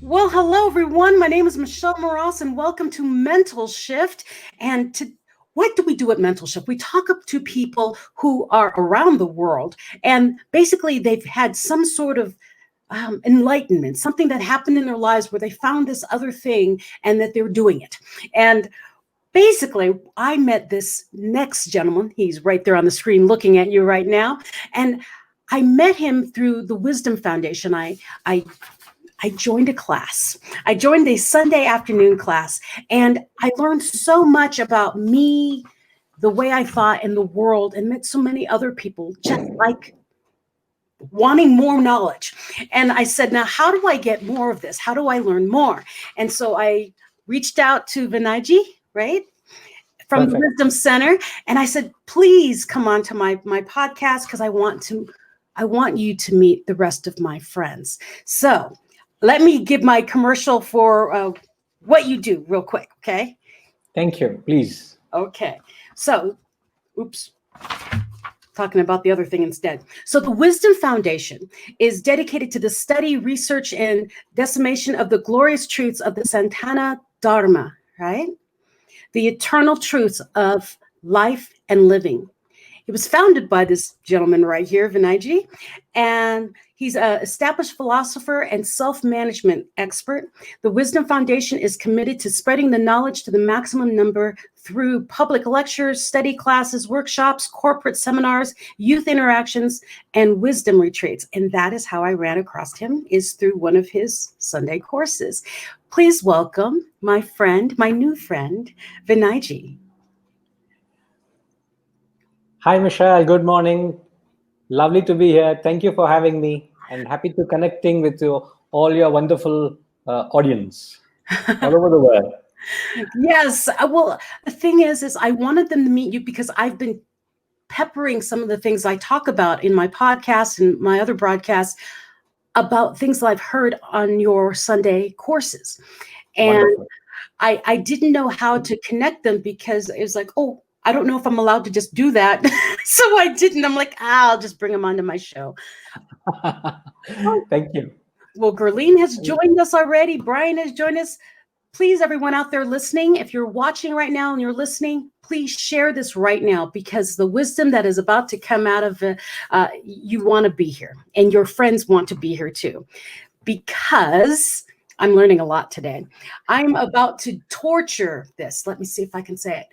Well, hello, everyone. My name is Michelle Moras, and welcome to MentalShift. And what do we do at MentalShift? We talk up to people who are around the world, and basically they've had some sort of enlightenment, something that happened in their lives where they found this other thing and that they're doing it. And basically, I met this next gentleman. He's right there on the screen looking at you right now. And I met him through the Wisdom Foundation. I joined a class. I joined a Sunday afternoon class, and I learned so much about me, the way I thought in the world, and met so many other people just like wanting more knowledge. And I said, now, how do I get more of this? How do I learn more? And so I reached out to Vinayji, right? From the Wisdom Center. And I said, please come on to my podcast because I want you to meet the rest of my friends. So let me give my commercial for what you do real quick, okay? Thank you, please. Okay, so, talking about the other thing instead. So the Wisdom Foundation is dedicated to the study, research, and dissemination of the glorious truths of the Sanatana Dharma, right? The eternal truths of life and living. It was founded by this gentleman right here, Vinayji, and he's an established philosopher and self-management expert. The Wisdom Foundation is committed to spreading the knowledge to the maximum number through public lectures, study classes, workshops, corporate seminars, youth interactions, and wisdom retreats. And that is how I ran across him, is through one of his Sunday courses. Please welcome my friend, my new friend, Vinayji. Hi, Michelle. Good morning. Lovely to be here. Thank you for having me, and happy to connecting with you, all your wonderful audience all over the world. Yes. Well, the thing is I wanted them to meet you because I've been peppering some of the things I talk about in my podcast and my other broadcasts about things that I've heard on your Sunday courses. And Wonderful. I didn't know how to connect them because it was like, oh, I don't know if I'm allowed to just do that. So I didn't. I'm like, I'll just bring them onto my show. Thank you. Well, Gerline has joined us already. Brian has joined us. Please, everyone out there listening, if you're watching right now and you're listening, please share this right now because the wisdom that is about to come out of it, you want to be here and your friends want to be here too. Because I'm learning a lot today. I'm about to torture this. Let me see if I can say it.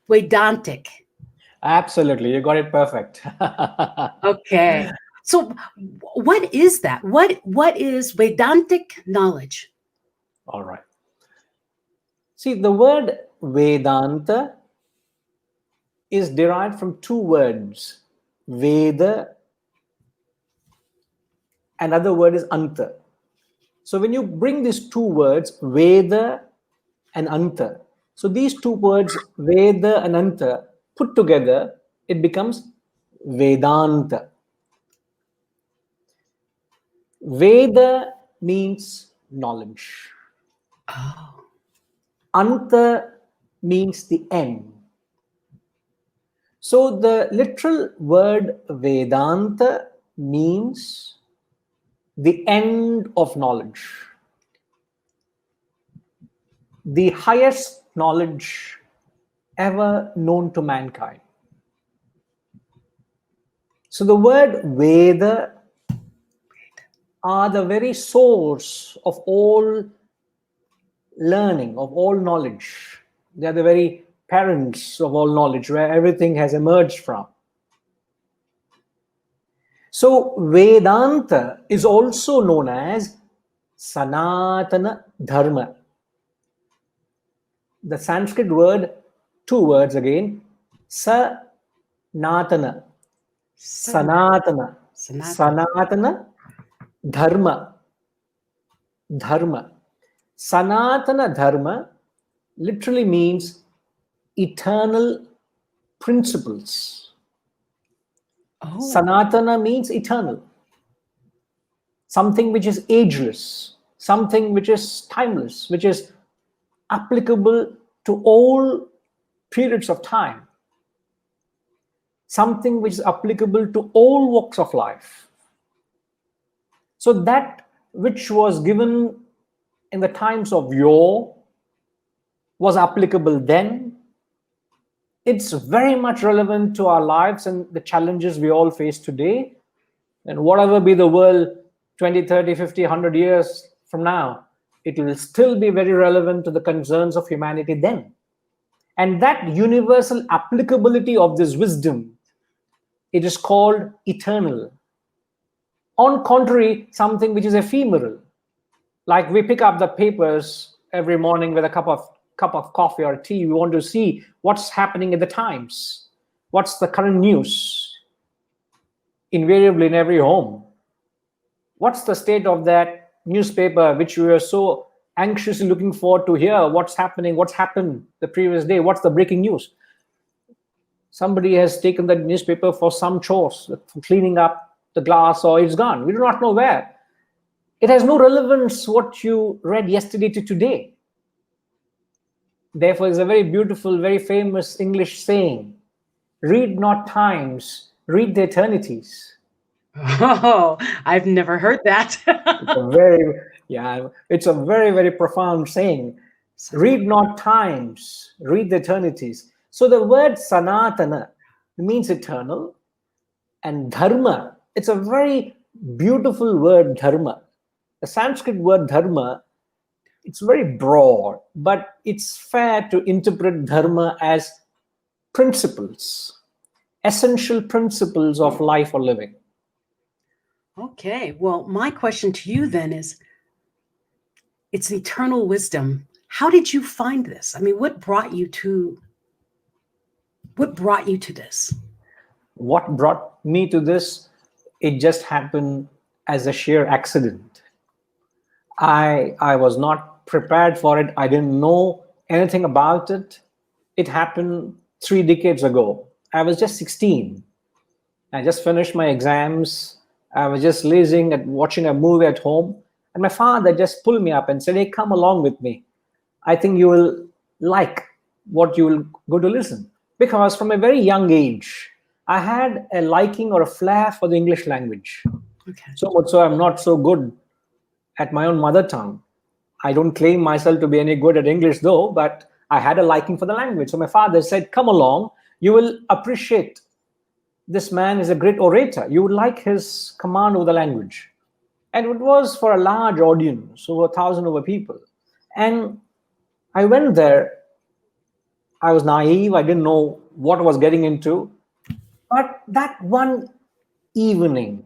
Vedantic. Absolutely. You got it perfect. Okay. So what is that? What is Vedantic knowledge? All right. See, the word Vedanta is derived from two words, Veda, another word is Anta. So when you bring these two words, Veda and Anta, so these two words, Veda and Anta, put together, it becomes Vedanta. Veda means knowledge. Oh. Anta means the end. So the literal word Vedanta means the end of knowledge, the highest knowledge ever known to mankind. So the word Veda are the very source of all learning, of all knowledge. They are the very parents of all knowledge, where everything has emerged from. So Vedanta is also known as Sanatana Dharma. The Sanskrit word, two words again, Sanatana, Sanatana, Sanatana Dharma, Dharma. Sanatana Dharma literally means eternal principles. Oh. Sanatana means eternal, something which is ageless, something which is timeless, which is applicable to all periods of time, something which is applicable to all walks of life. So that which was given in the times of yore, was applicable then. It's very much relevant to our lives and the challenges we all face today. And whatever be the world 20, 30, 50, 100 years from now, it will still be very relevant to the concerns of humanity then. And that universal applicability of this wisdom, it is called eternal. On contrary, something which is ephemeral, like we pick up the papers every morning with a cup of coffee or tea. We want to see what's happening at the times, what's the current news, invariably in every home. What's the state of that newspaper which we are so anxiously looking forward to hear what's happening, what's happened the previous day, what's the breaking news? Somebody has taken that newspaper for some chores, for cleaning up the glass, or it's gone. We do not know where. It has no relevance what you read yesterday to today. Therefore, it's a very beautiful, very famous English saying, read not times, read the eternities. Oh, I've never heard that. It's a very, very profound saying. Read not times, read the eternities. So the word sanatana means eternal, and dharma, it's a very beautiful word, dharma. The Sanskrit word dharma, it's very broad, but it's fair to interpret dharma as principles, essential principles of life or living. Okay, well, my question to you then is, it's eternal wisdom. How did you find this? I mean, what brought you to this? What brought me to this? It just happened as a sheer accident. I was not prepared for it. I didn't know anything about it. It happened 3 decades ago. I was just 16. I just finished my exams. I was just lazing and watching a movie at home. And my father just pulled me up and said, hey, come along with me. I think you will like what you will go to listen. Because from a very young age, I had a liking or a flair for the English language. Okay. So much so I'm not so good at my own mother tongue. I don't claim myself to be any good at English though, but I had a liking for the language. So my father said, come along, you will appreciate this man is a great orator. You would like his command over the language. And it was for a large audience, over 1,000 over people. And I went there. I was naive. I didn't know what I was getting into. But that one evening,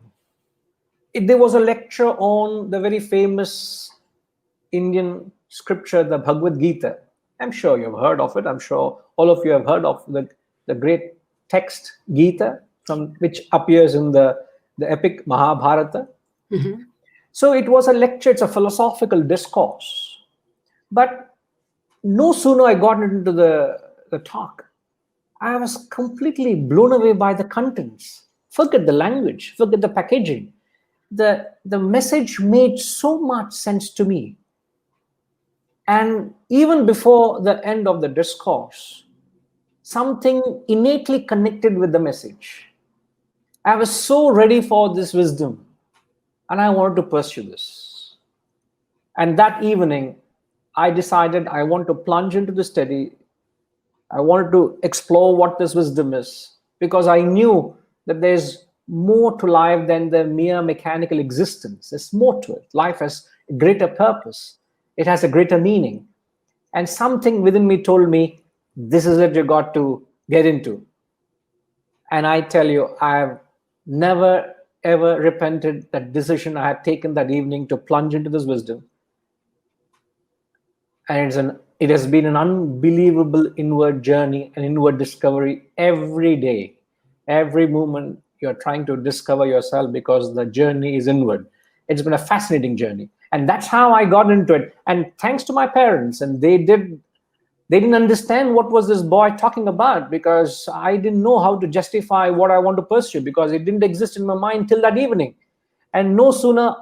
there was a lecture on the very famous Indian scripture, the Bhagavad-Gita. I'm sure you've heard of it. I'm sure all of you have heard of the great text, Gita, from which appears in the epic Mahabharata. Mm-hmm. So it was a lecture, it's a philosophical discourse. But no sooner I got into the talk, I was completely blown away by the contents. Forget the language, forget the packaging. The message made so much sense to me. And even before the end of the discourse, something innately connected with the message. I was so ready for this wisdom, and I wanted to pursue this. And that evening, I decided I want to plunge into the study. I wanted to explore what this wisdom is, because I knew that there's more to life than the mere mechanical existence. There's more to it. Life has a greater purpose. It has a greater meaning. And something within me told me, this is it you got to get into. And I tell you, I've never, ever repented that decision I had taken that evening to plunge into this wisdom. And it has been an unbelievable inward journey, an inward discovery every day. Every moment you're trying to discover yourself, because the journey is inward. It's been a fascinating journey. And that's how I got into it. And thanks to my parents, and they didn't understand what was this boy talking about, because I didn't know how to justify what I want to pursue, because it didn't exist in my mind till that evening. And no sooner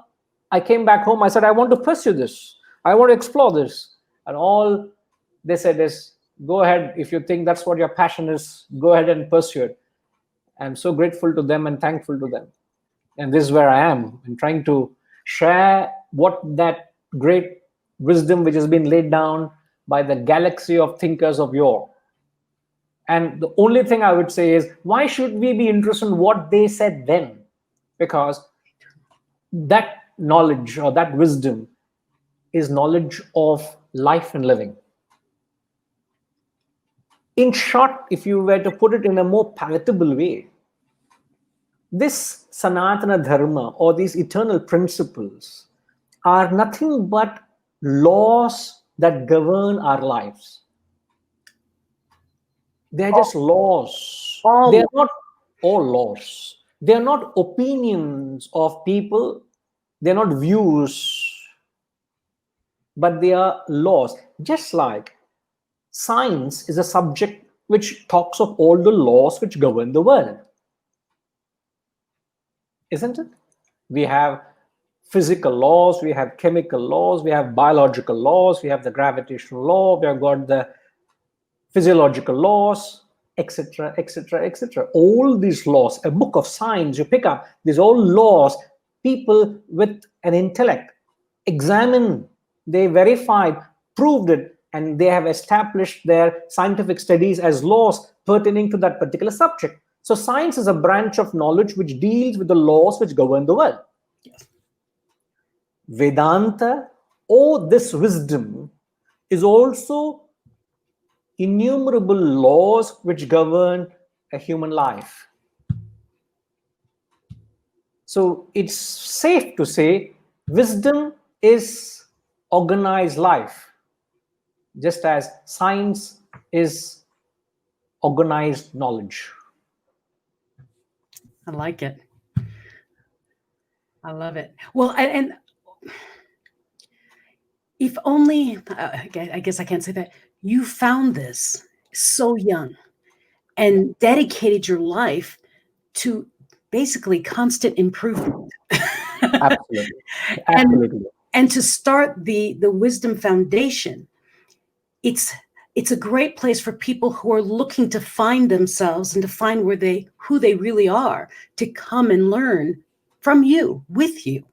I came back home, I said, I want to pursue this. I want to explore this. And all they said is, go ahead. If you think that's what your passion is, go ahead and pursue it. I'm so grateful to them and thankful to them. And this is where I am. I'm trying to share what that great wisdom which has been laid down by the galaxy of thinkers of yore. And the only thing I would say is, why should we be interested in what they said then? Because that knowledge or that wisdom is knowledge of life and living. In short, if you were to put it in a more palatable way, this Sanatana Dharma or these eternal principles are nothing but laws that govern our lives. They're just laws. They're not all laws. They're not opinions of people. They're not views, but they are laws. Just like science is a subject which talks of all the laws which govern the world. Isn't it? We have physical laws, we have chemical laws, we have biological laws, we have the gravitational law, we have got the physiological laws, etc., etc., etc. All these laws, a book of science you pick up, these all laws, people with an intellect examine, they verified, proved it, and they have established their scientific studies as laws pertaining to that particular subject. So science is a branch of knowledge which deals with the laws which govern the world. Yes. Vedanta, or this wisdom, is also innumerable laws which govern a human life. So it's safe to say wisdom is organized life, just as science is organized knowledge. I like it. I love it. Well, and if only, I guess I can't say that, you found this so young and dedicated your life to basically constant improvement. Absolutely. Absolutely. And to start the Wisdom Foundation, it's a great place for people who are looking to find themselves and to find who they really are, to come and learn from you, with you.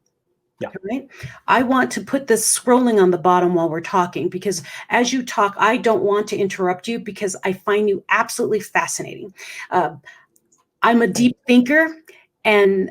Yeah. Right. I want to put this scrolling on the bottom while we're talking, because as you talk, I don't want to interrupt you because I find you absolutely fascinating. I'm a deep thinker, and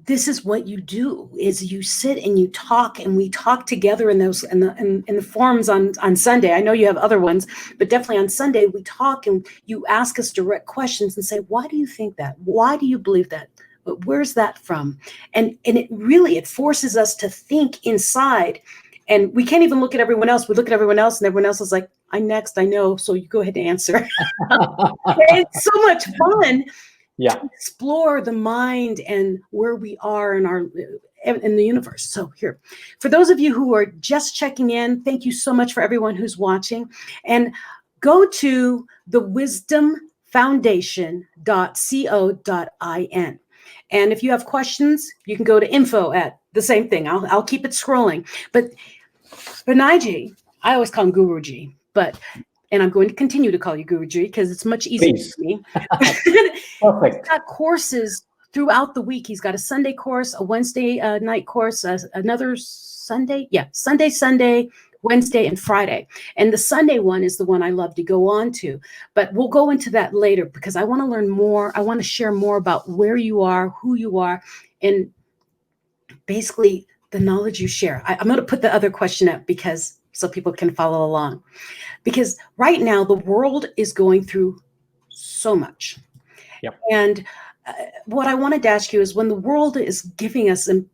this is what you do: is you sit and you talk, and we talk together in those in the forums on Sunday. I know you have other ones, but definitely on Sunday we talk and you ask us direct questions and say, why do you think that? Why do you believe that? But where's that from? And it forces us to think inside, and we can't even look at everyone else. We look at everyone else and everyone else is like, I'm next, I know, so you go ahead and answer. It's so much fun. Yeah. To explore the mind and where we are in the universe. So here, for those of you who are just checking in, thank you so much for everyone who's watching, and go to the wisdomfoundation.co.in. And if you have questions, you can go to info at the same thing. I'll keep it scrolling. But Vinay Ji, I always call him Guruji, and I'm going to continue to call you Guruji because it's much easier for me. Perfect. He's got courses throughout the week. He's got a Sunday course, a Wednesday night course, another Sunday. Yeah, Sunday, Wednesday, and Friday. And the Sunday one is the one I love to go on to. But we'll go into that later because I want to learn more. I want to share more about where you are, who you are, and basically the knowledge you share. I'm going to put the other question up so people can follow along. Because right now the world is going through so much. Yep. And what I wanted to ask you is, when the world is giving us and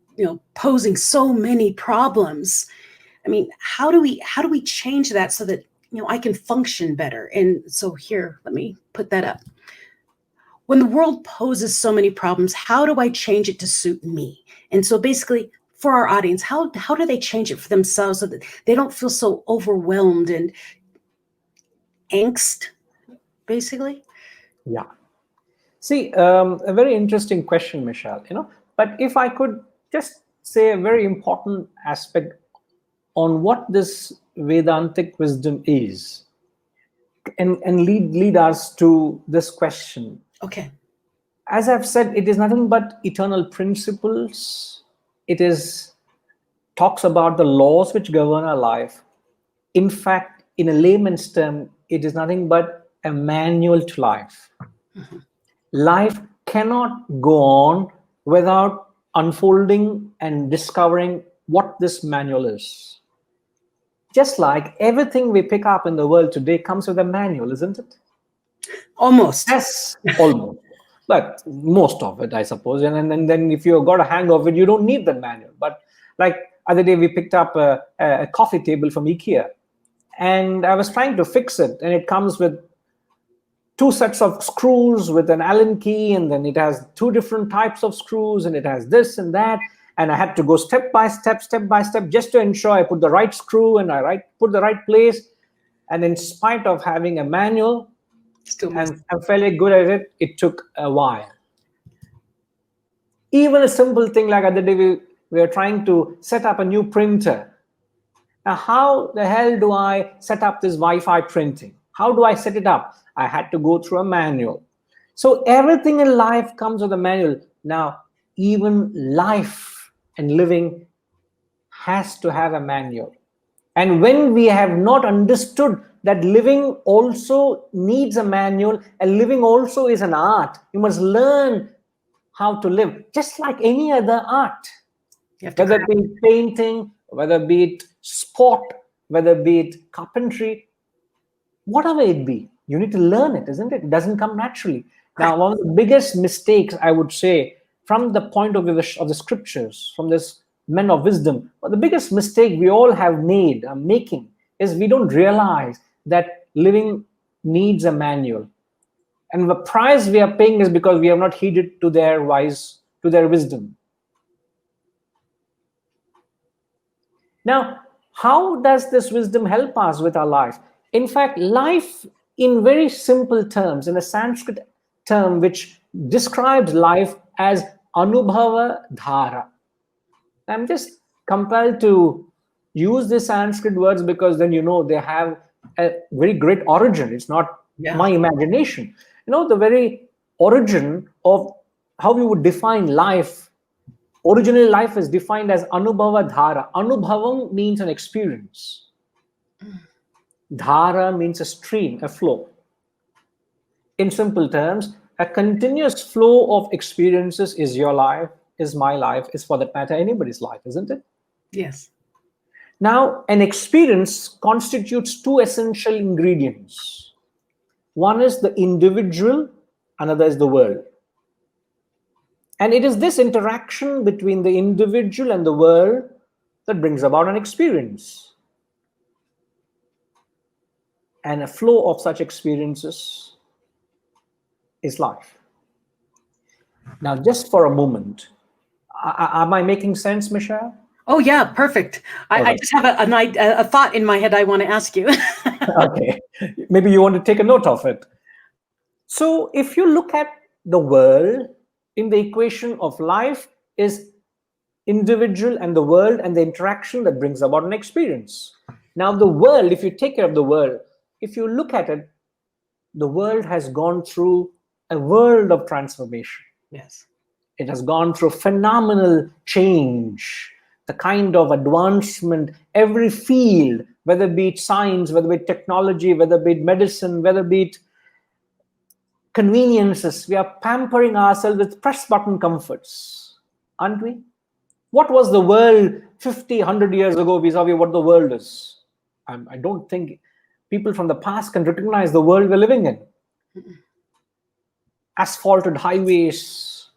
posing so many problems, I mean, how do we change that so that I can function better? And so here, let me put that up. When the world poses so many problems, how do I change it to suit me? And so basically, for our audience, how do they change it for themselves so that they don't feel so overwhelmed and angst, basically? Yeah. See, a very interesting question, Michelle. But if I could just say a very important aspect on what this Vedantic wisdom is, and lead us to this question. Okay. As I've said, it is nothing but eternal principles. It is talks about the laws which govern our life. In fact, in a layman's term, it is nothing but a manual to life. Life cannot go on without unfolding and discovering what this manual is. Just like everything we pick up in the world today comes with a manual, isn't it? Almost. Yes, almost. But most of it, I suppose. And then if you've got a hang of it, you don't need the manual. But like other day, we picked up a coffee table from IKEA. And I was trying to fix it. And it comes with 2 sets of screws with an Allen key. And then it has 2 different types of screws. And it has this and that. And I had to go step by step, just to ensure I put the right screw and I put the right place. And in spite of having a manual, and I'm fairly good at it, it took a while. Even a simple thing like other day, we were trying to set up a new printer. Now, how the hell do I set up this Wi-Fi printing? How do I set it up? I had to go through a manual. So everything in life comes with a manual. Now, even life and living has to have a manual. And when we have not understood that living also needs a manual, and living also is an art, you must learn how to live, just like any other art. Whether it be painting, whether it be it sport, whether it be it carpentry, whatever it be, you need to learn it, isn't it? It doesn't come naturally. Now, one of the biggest mistakes, I would say, from the point of view of the scriptures, from this men of wisdom, but the biggest mistake we all have made, making, is we don't realize that living needs a manual. And the price we are paying is because we have not heeded to their wisdom. Now, how does this wisdom help us with our life? In fact, life, in very simple terms, in a Sanskrit term which describes life as Anubhava Dhara. I'm just compelled to use the Sanskrit words because then they have a very great origin. It's not my imagination. The very origin of how we would define life. Originally, life is defined as Anubhava Dhara. Anubhavam means an experience. Dhara means a stream, a flow. In simple terms, a continuous flow of experiences is your life, is my life, is for that matter anybody's life, isn't it? Yes. Now, an experience constitutes 2 essential ingredients. One is the individual, another is the world. And it is this interaction between the individual and the world that brings about an experience. And a flow of such experiences is life. Now, just for a moment, am I making sense, Michelle? Oh, yeah, perfect. I just have a thought in my head I want to ask you. Okay, maybe you want to take a note of it. So if you look at the world, in the equation of life is individual and the world and the interaction that brings about an experience. Now the world, if you take care of the world, if you look at it, the world has gone through a world of transformation. Yes. It has gone through phenomenal change, the kind of advancement, every field, whether it be it science, whether it be technology, whether it be it medicine, whether it be it conveniences, we are pampering ourselves with press button comforts, aren't we? What was the world 50, 100 years ago vis-a-vis what the world is? I don't think people from the past can recognize the world we're living in. Asphalted highways,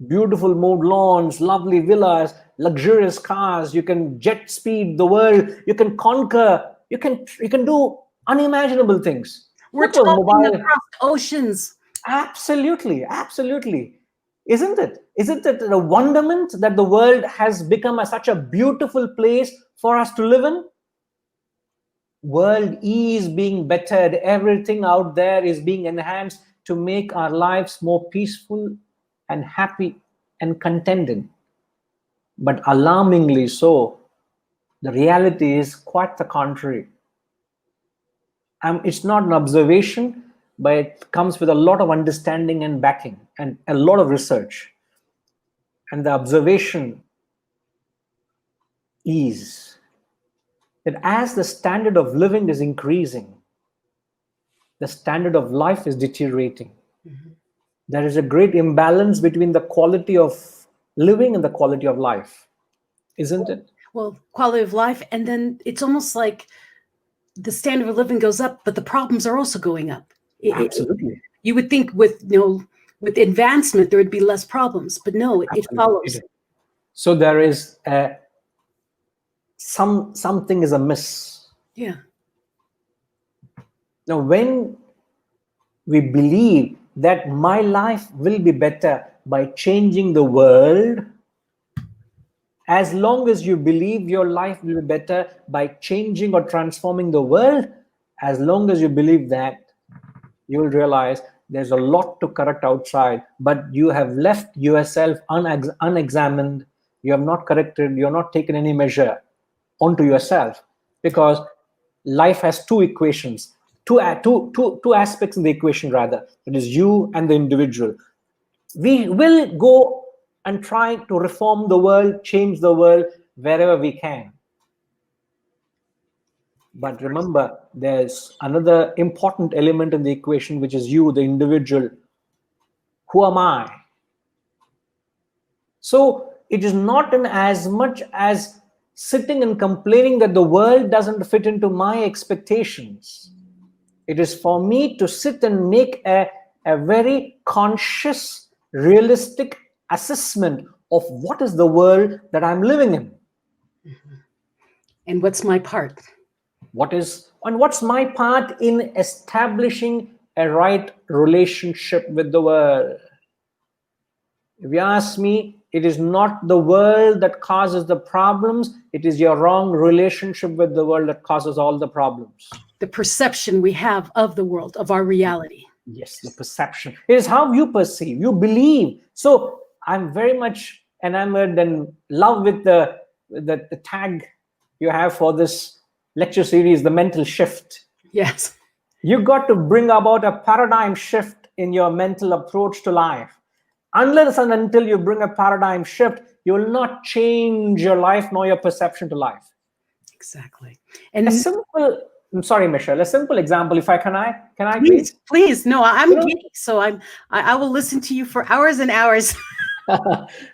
beautiful mowed lawns, lovely villas, luxurious cars. You can jet speed the world. You can conquer. You can do unimaginable things. We're talking across oceans. Absolutely, absolutely. Isn't it? Isn't it a wonderment that the world has become such a beautiful place for us to live in? World is being bettered. Everything out there is being enhanced to make our lives more peaceful and happy and contented. But alarmingly so, the reality is quite the contrary. It's not an observation, but it comes with a lot of understanding and backing and a lot of research. And the observation is that as the standard of living is increasing, the standard of life is deteriorating. There is a great imbalance between the quality of living and the quality of life, isn't it? Well, quality of life, and then it's almost like the standard of living goes up, but the problems are also going up. Absolutely. You would think with with advancement there would be less problems, but no, it follows. So there is something is amiss. Yeah. Now, when we believe that my life will be better by changing the world, as long as you believe your life will be better by changing or transforming the world, as long as you believe that, you will realize there's a lot to correct outside, but you have left yourself unexamined. You have not corrected, you have not taken any measure onto yourself, because life has two equations, two aspects in the equation rather. It is you and the individual. We will go and try to reform the world, change the world wherever we can. But remember, there's another important element in the equation, which is you, the individual. Who am I? So it is not in as much as sitting and complaining that the world doesn't fit into my expectations. It is for me to sit and make a very conscious, realistic assessment of what is the world that I'm living in. And what's my part? What's my part in establishing a right relationship with the world? If you ask me, it is not the world that causes the problems. It is your wrong relationship with the world that causes all the problems. The perception we have of the world, of our reality. Yes, the perception. It is how you perceive, you believe. So I'm very much enamored and love with the tag you have for this lecture series, the mental shift. Yes. You got to bring about a paradigm shift in your mental approach to life. Unless and until you bring a paradigm shift, you will not change your life nor your perception to life. Exactly. And I'm sorry, Michelle, a simple example, if I can I please. No, I'm giddy, so I will listen to you for hours and hours.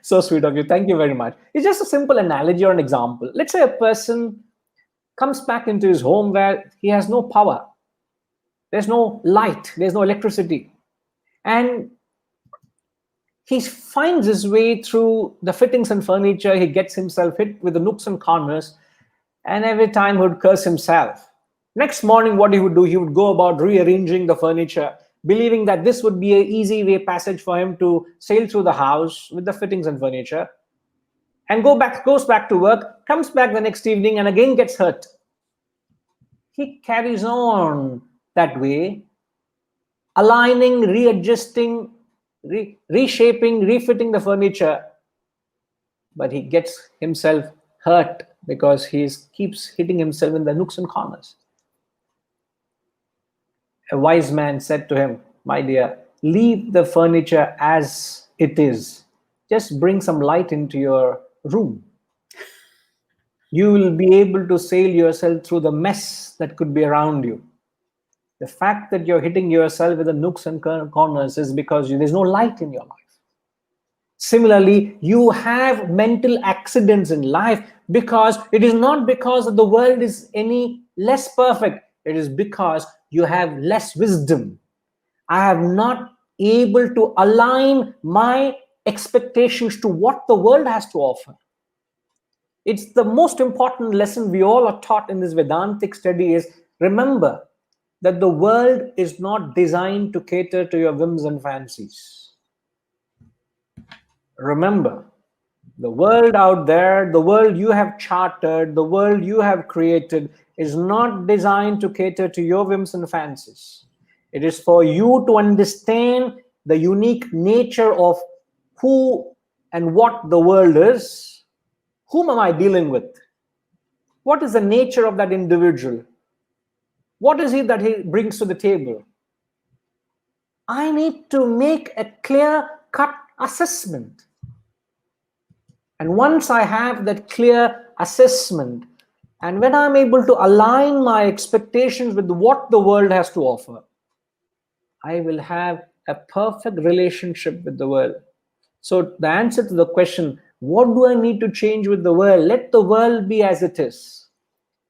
So sweet of you. Thank you very much. It's just a simple analogy or an example. Let's say a person comes back into his home where he has no power. There's no light. There's no electricity. And he finds his way through the fittings and furniture. He gets himself hit with the nooks and corners. And every time he would curse himself. Next morning, what he would do, he would go about rearranging the furniture, believing that this would be an easy way passage for him to sail through the house with the fittings and furniture. And goes back to work, comes back the next evening and again gets hurt. He carries on that way, aligning, readjusting, reshaping, refitting the furniture. But he gets himself hurt because he keeps hitting himself in the nooks and corners. A wise man said to him, "My dear, leave the furniture as it is. Just bring some light into your room. You will be able to sail yourself through the mess that could be around you. The fact that you're hitting yourself with the nooks and corners is because there's no light in your life." Similarly, you have mental accidents in life because it is not because the world is any less perfect. It is because you have less wisdom. I am not able to align my expectations to what the world has to offer. It's the most important lesson we all are taught in this Vedantic study is remember that the world is not designed to cater to your whims and fancies. Remember, the world out there, the world you have chartered, the world you have created is not designed to cater to your whims and fancies. It is for you to understand the unique nature of who and what the world is. Whom am I dealing with? What is the nature of that individual? What is it that he brings to the table? I need to make a clear-cut assessment. And once I have that clear assessment, and when I'm able to align my expectations with what the world has to offer, I will have a perfect relationship with the world. So the answer to the question, what do I need to change with the world? Let the world be as it is.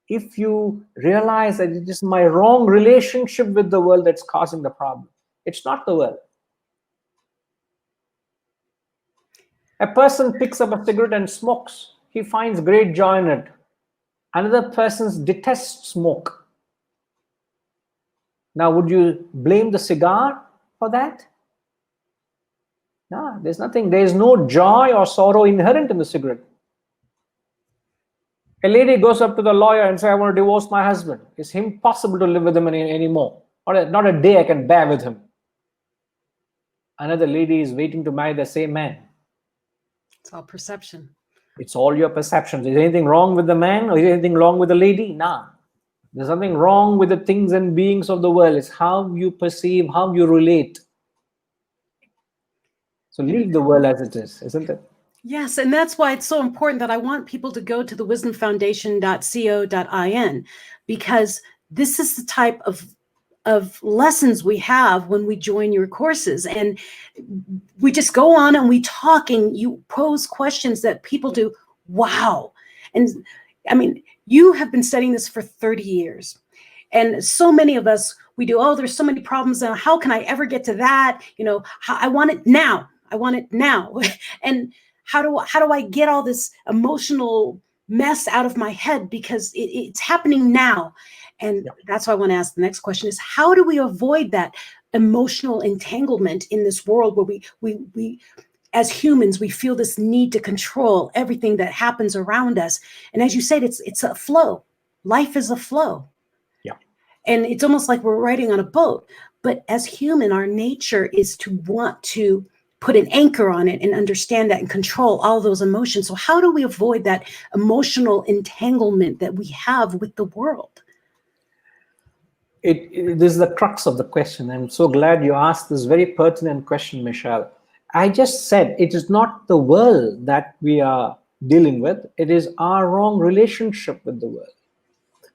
If you realize that it is my wrong relationship with the world that's causing the problem, it's not the world. A person picks up a cigarette and smokes. He finds great joy in it. Another person detests smoke. Now, would you blame the cigar for that? No, there's nothing. There's no joy or sorrow inherent in the cigarette. A lady goes up to the lawyer and says, I want to divorce my husband. It's impossible to live with him anymore. Not a day I can bear with him. Another lady is waiting to marry the same man. It's all perception. It's all your perceptions. Is anything wrong with the man or is anything wrong with the lady? Nah. There's something wrong with the things and beings of the world. It's how you perceive, how you relate. So leave the world as it is, isn't it? Yes, and that's why it's so important that I want people to go to the wisdomfoundation.co.in, because this is the type of lessons we have when we join your courses. And we just go on and we talk and you pose questions that people do, wow. And I mean, you have been studying this for 30 years. And so many of us, we do, oh, there's so many problems now. How can I ever get to that? You know, I want it now. I want it now. And how do I get all this emotional mess out of my head? Because it's happening now. And that's why I want to ask the next question is, how do we avoid that emotional entanglement in this world where we as humans, we feel this need to control everything that happens around us? And as you said, it's a flow. Life is a flow. Yeah. And it's almost like we're riding on a boat. But as human, our nature is to want to put an anchor on it and understand that and control all those emotions. So how do we avoid that emotional entanglement that we have with the world? This is the crux of the question. I'm so glad you asked this very pertinent question, Michelle. I just said it is not the world that we are dealing with. It is our wrong relationship with the world.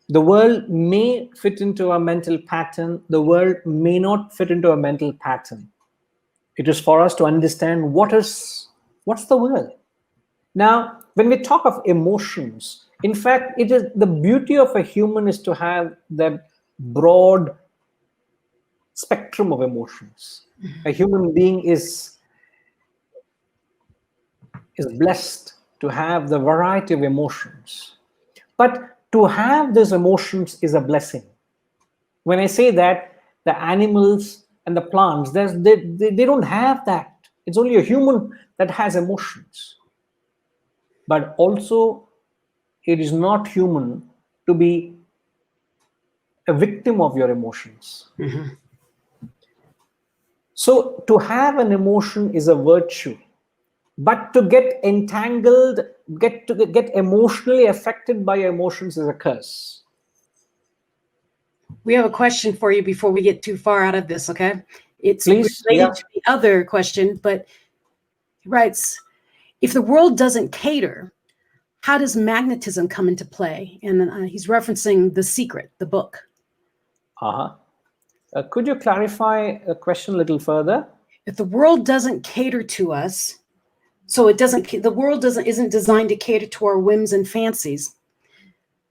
The world may fit into a mental pattern. The world may not fit into a mental pattern. It is for us to understand what's the world. Now, when we talk of emotions, in fact, it is the beauty of a human is to have that broad spectrum of emotions. A human being is blessed to have the variety of emotions. But to have these emotions is a blessing. When I say that, the animals and the plants, they don't have that. It's only a human that has emotions. But also, it is not human to be a victim of your emotions. Mm-hmm. So to have an emotion is a virtue. But to get entangled, get emotionally affected by your emotions is a curse. We have a question for you before we get too far out of this, okay? It's Please, related to the other question, but he writes, if the world doesn't cater, how does magnetism come into play? And he's referencing The Secret, the book. Could you clarify the question a little further? If the world doesn't cater to us, so the world isn't designed to cater to our whims and fancies,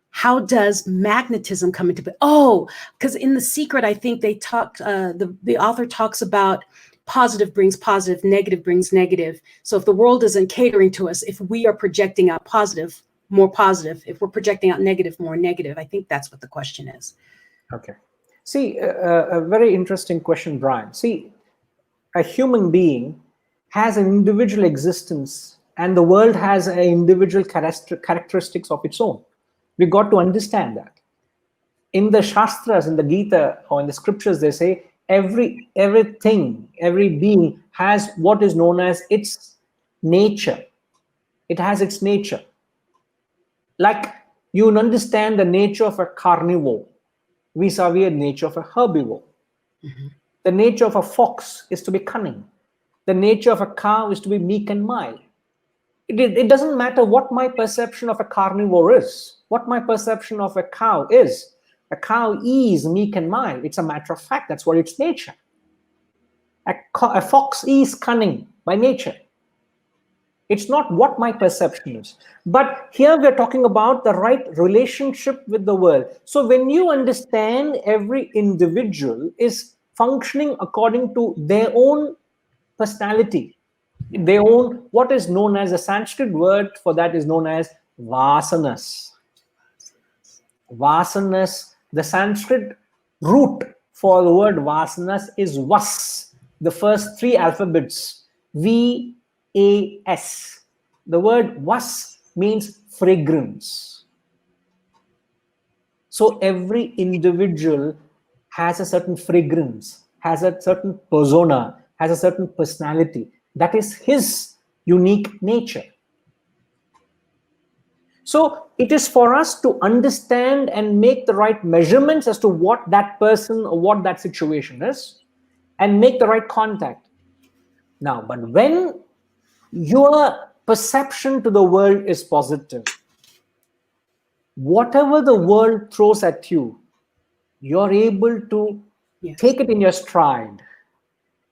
how does magnetism come into play? Oh, because in The Secret, I think they talked, the author talks about positive brings positive, negative brings negative. So if the world isn't catering to us, if we are projecting out positive, more positive, if we're projecting out negative, more negative, I think that's what the question is. Okay. See, a very interesting question, Brian. See, a human being has an individual existence and the world has an individual characteristics of its own. We got to understand that. In the Shastras, in the Gita, or in the scriptures, they say everything, every being has what is known as its nature. It has its nature. Like you understand the nature of a carnivore vis-a-vis the nature of a herbivore. Mm-hmm. The nature of a fox is to be cunning. The nature of a cow is to be meek and mild. It doesn't matter what my perception of a carnivore is, what my perception of a cow is. A cow is meek and mild. It's a matter of fact. That's what its nature. A fox is cunning by nature. It's not what my perception is. But here we're talking about the right relationship with the world. So when you understand every individual is functioning according to their own personality, their own, what is known as, a Sanskrit word for that is known as vasanas. Vasanas, the Sanskrit root for the word vasanas is vas, the first three alphabets, V, A, S. The word vas means fragrance. So every individual has a certain fragrance, has a certain persona, has a certain personality. That is his unique nature. So it is for us to understand and make the right measurements as to what that person or what that situation is, and make the right contact. Now, but when your perception to the world is positive, whatever the world throws at you, you're able to take it in your stride.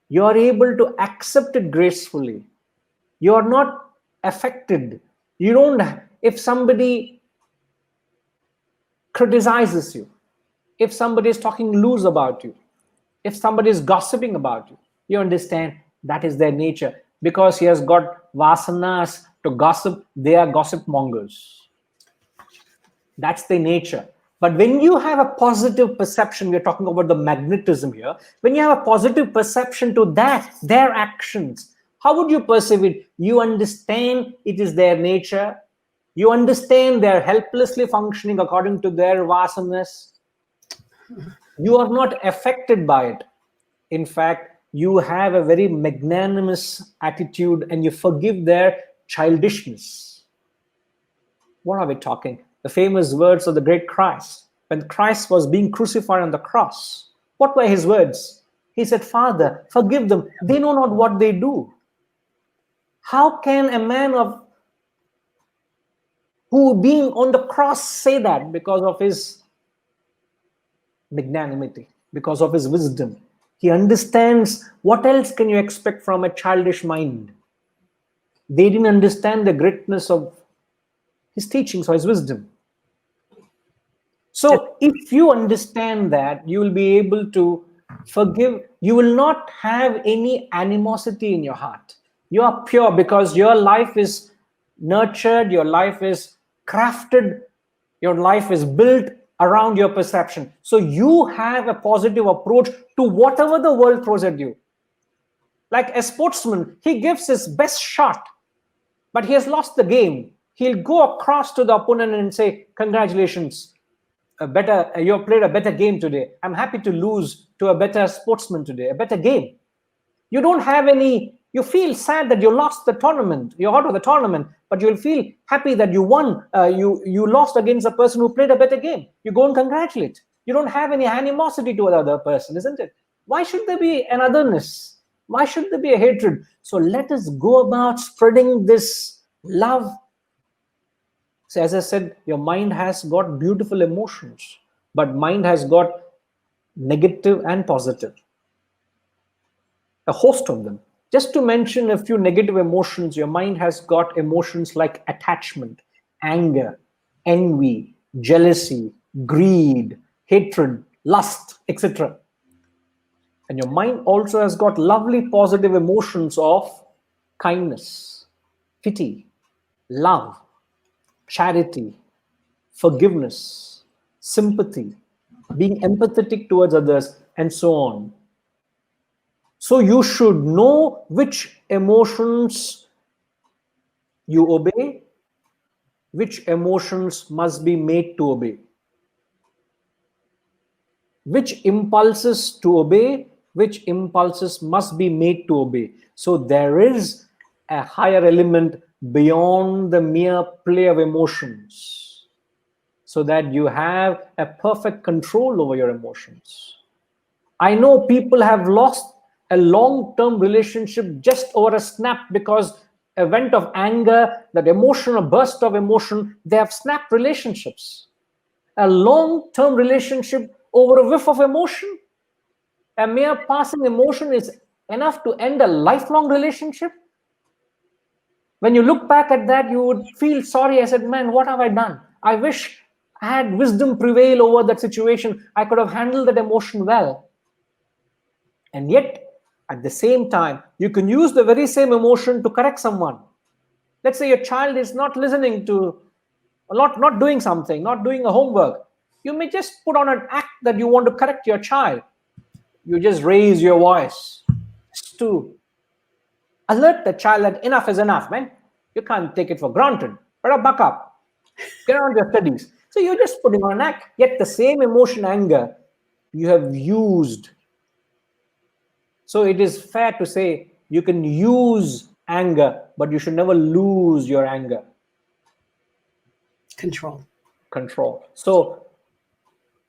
You're able to accept it gracefully. You're not affected. You don't, if somebody criticizes you, if somebody is talking loose about you, if somebody is gossiping about you, you understand that is their nature. Because he has got vasanas to gossip, they are gossip mongers. That's their nature. But when you have a positive perception, we're talking about the magnetism here. When you have a positive perception to that, their actions, how would you perceive it? You understand it is their nature. You understand they're helplessly functioning according to their vasanas. You are not affected by it. In fact, you have a very magnanimous attitude and you forgive their childishness. What are we talking? The famous words of the great Christ. When Christ was being crucified on the cross, what were his words? He said, Father, forgive them. They know not what they do. How can a man who being on the cross say that? Because of his magnanimity, because of his wisdom. He understands. What else can you expect from a childish mind? They didn't understand the greatness of his teachings or his wisdom. So if you understand that, you will be able to forgive. You will not have any animosity in your heart. You are pure because your life is nurtured, your life is crafted, your life is built around your perception. So you have a positive approach to whatever the world throws at you. Like a sportsman, he gives his best shot, but he has lost the game. He'll go across to the opponent and say, congratulations, you played a better game today. I'm happy to lose to a better sportsman today, a better game. You don't have any, you feel sad that you lost the tournament, you're out of the tournament, but you'll feel happy that you won, you lost against a person who played a better game. You go and congratulate. You don't have any animosity to the other person, isn't it? Why should there be an otherness? Why should there be a hatred? So let us go about spreading this love. So as I said, your mind has got beautiful emotions, but mind has got negative and positive. A host of them. Just to mention a few negative emotions, your mind has got emotions like attachment, anger, envy, jealousy, greed, hatred, lust, etc. And your mind also has got lovely positive emotions of kindness, pity, love, charity, forgiveness, sympathy, being empathetic towards others, and so on. So you should know which emotions you obey, which emotions must be made to obey, which impulses to obey, which impulses must be made to obey. So there is a higher element beyond the mere play of emotions, so that you have a perfect control over your emotions. I know people have lost a long-term relationship just over a snap because event of anger, that emotion, a burst of emotion, they have snapped relationships. A long-term relationship over a whiff of emotion, a mere passing emotion is enough to end a lifelong relationship. When you look back at that, you would feel sorry. I said, man, what have I done? I wish I had wisdom prevail over that situation. I could have handled that emotion well. And yet, at the same time, you can use the very same emotion to correct someone. Let's say your child is not listening to, not doing something, not doing a homework. You may just put on an act that you want to correct your child. You just raise your voice just to alert the child that enough is enough, man. You can't take it for granted. Better buck up. Get on with your studies. So you're just putting on an act. Yet the same emotion, anger, you have used. So it is fair to say you can use anger, but you should never lose your anger. Control. So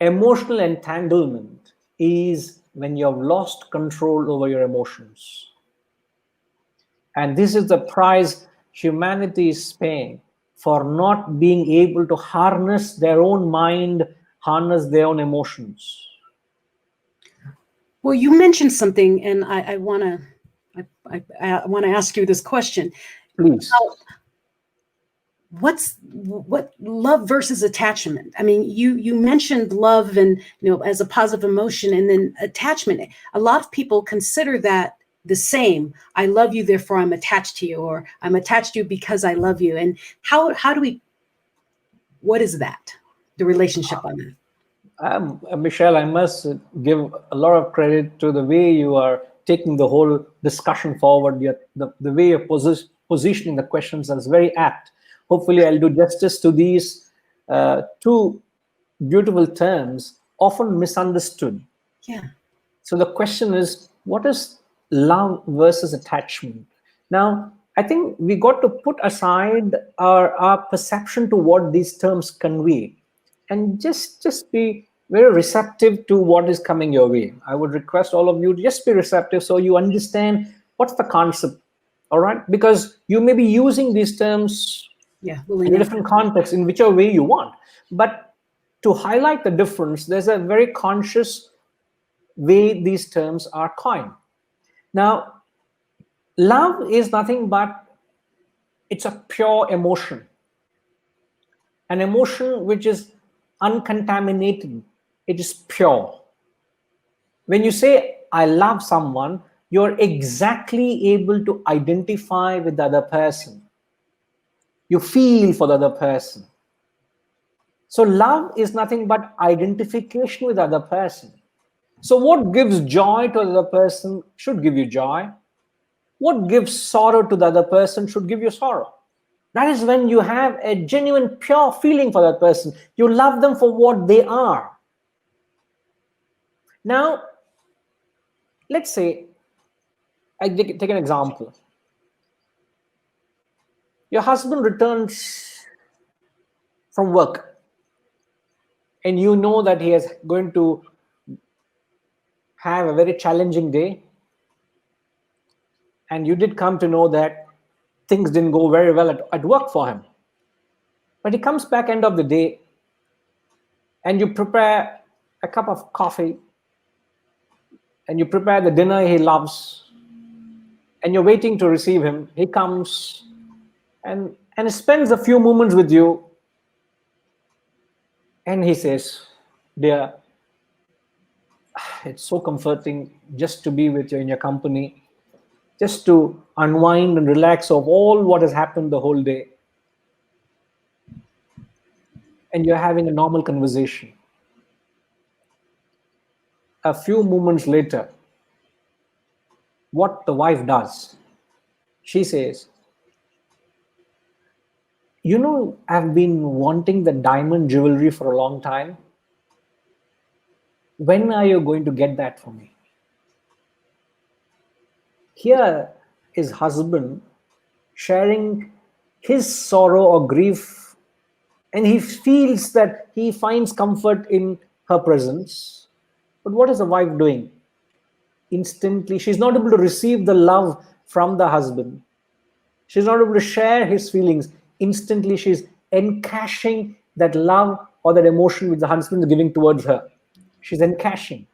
emotional entanglement is when you have lost control over your emotions. And this is the price humanity is paying for not being able to harness their own mind, harness their own emotions. Well, you mentioned something, and I want to ask you this question. Please. What love versus attachment? I mean, you mentioned love and as a positive emotion, and then attachment. A lot of people consider that the same. I love you, therefore I'm attached to you, or I'm attached to you because I love you. And how do we? What is that? The relationship on that? Michelle, I must give a lot of credit to the way you are taking the whole discussion forward. The way you're positioning the questions is very apt. Hopefully, I'll do justice to these two beautiful terms, often misunderstood. Yeah. So the question is, what is love versus attachment? Now, I think we got to put aside our perception to what these terms convey, and just be very receptive to what is coming your way. I would request all of you to just be receptive so you understand what's the concept, all right? Because you may be using these terms in a different context, in whichever way you want. But to highlight the difference, there's a very conscious way these terms are coined. Now, love is nothing but, it's a pure emotion. An emotion which is uncontaminated. It is pure. When you say, I love someone, you're exactly able to identify with the other person. You feel for the other person. So love is nothing but identification with the other person. So what gives joy to the other person should give you joy. What gives sorrow to the other person should give you sorrow. That is when you have a genuine, pure feeling for that person. You love them for what they are. Now, let's say, I take an example. Your husband returns from work, and you know that he is going to have a very challenging day. And you did come to know that things didn't go very well at work for him. But he comes back end of the day, and you prepare a cup of coffee, and you prepare the dinner he loves, and you're waiting to receive him. He comes and spends a few moments with you, and he says, dear, it's so comforting just to be with you in your company, just to unwind and relax of all what has happened the whole day. And you're having a normal conversation. A few moments later, what the wife does, she says, you know, I've been wanting the diamond jewelry for a long time. When are you going to get that for me? Here is husband sharing his sorrow or grief, and he feels that he finds comfort in her presence. But what is the wife doing? Instantly, she's not able to receive the love from the husband. She's not able to share his feelings. Instantly, she's encashing that love or that emotion which the husband is giving towards her. She's encashing.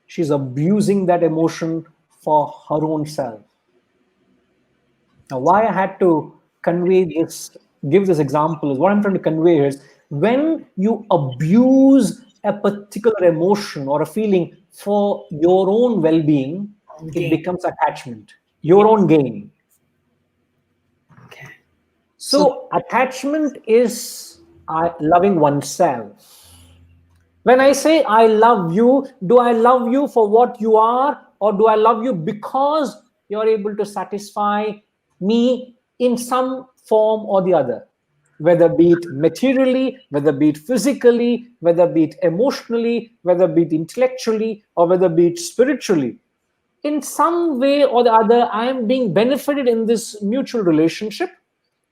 She's abusing that emotion for her own self. Now, why I had to convey this, give this example, is what I'm trying to convey here is when you abuse a particular emotion or a feeling for your own well-being, it becomes attachment, your own gain. Okay. So attachment is loving oneself. When I say I love you, do I love you for what you are, or do I love you because you're able to satisfy me in some form or the other? Whether be it materially, whether be it physically, whether be it emotionally, whether be it intellectually, or whether be it spiritually. In some way or the other, I am being benefited in this mutual relationship.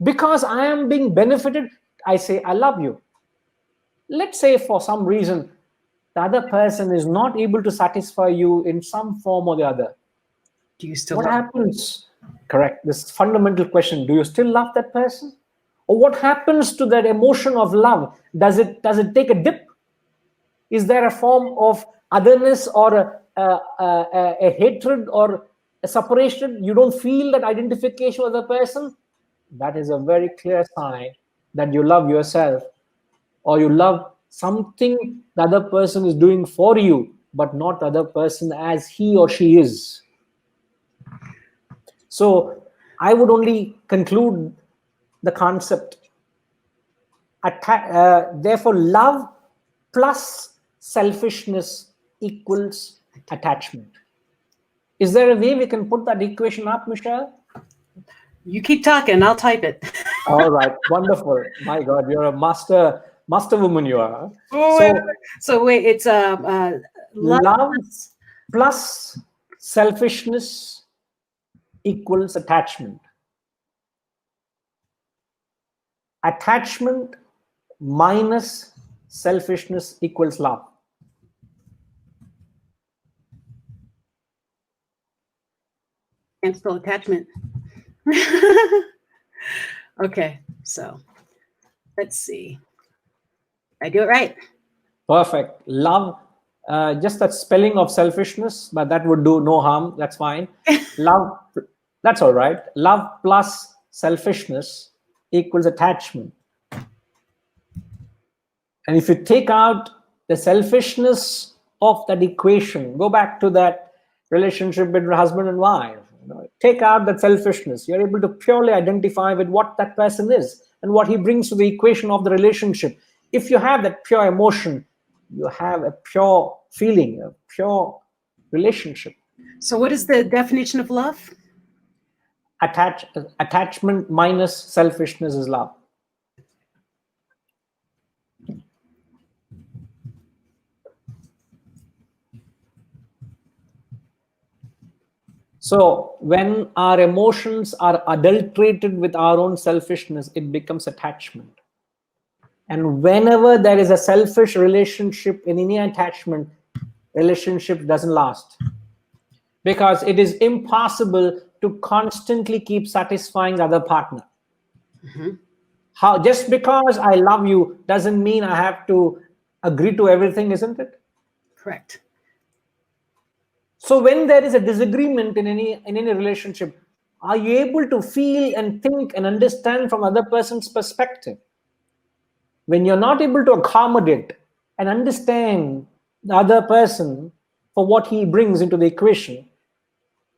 Because I am being benefited, I say, I love you. Let's say for some reason, the other person is not able to satisfy you in some form or the other. Do you still What love happens? Correct. This fundamental question, do you still love that person? Or what happens to that emotion of love? Does it take a dip? Is there a form of otherness or a hatred or a separation? You don't feel that identification with the person? That is a very clear sign that you love yourself, or you love something the other person is doing for you, but not the other person as he or she is. So I would only conclude the concept. Therefore, love plus selfishness equals attachment. Is there a way we can put that equation up, Michelle? You keep talking, I'll type it. All right, wonderful. My God, you're a master woman, you are. So wait, it's love plus selfishness equals attachment. Attachment minus selfishness equals love. and spell attachment. Okay, so let's see. I do it right. Perfect. Love, just that spelling of selfishness, but that would do no harm. That's fine. Love, that's all right. Love plus selfishness equals attachment. And if you take out the selfishness of that equation, go back to that relationship between husband and wife, take out that selfishness. You're able to purely identify with what that person is and what he brings to the equation of the relationship. If you have that pure emotion, you have a pure feeling, a pure relationship. So what is the definition of love? Attachment minus selfishness is love. So when our emotions are adulterated with our own selfishness, it becomes attachment. And whenever there is a selfish relationship in any attachment, relationship doesn't last. Because it is impossible to constantly keep satisfying the other partner. Just because I love you doesn't mean I have to agree to everything, isn't it? Correct. So when there is a disagreement in any relationship, are you able to feel and think and understand from other person's perspective? When you're not able to accommodate and understand the other person for what he brings into the equation,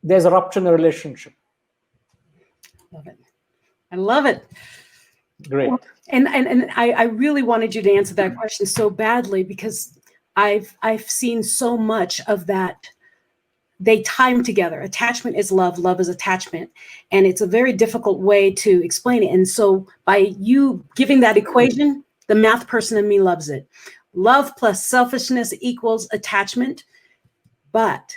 there's a rupture in the relationship. Love it. I love it. Great. And I really wanted you to answer that question so badly, because I've seen so much of that. They time together. Attachment is love, love is attachment. And it's a very difficult way to explain it. And so by you giving that equation, the math person in me loves it. Love plus selfishness equals attachment, but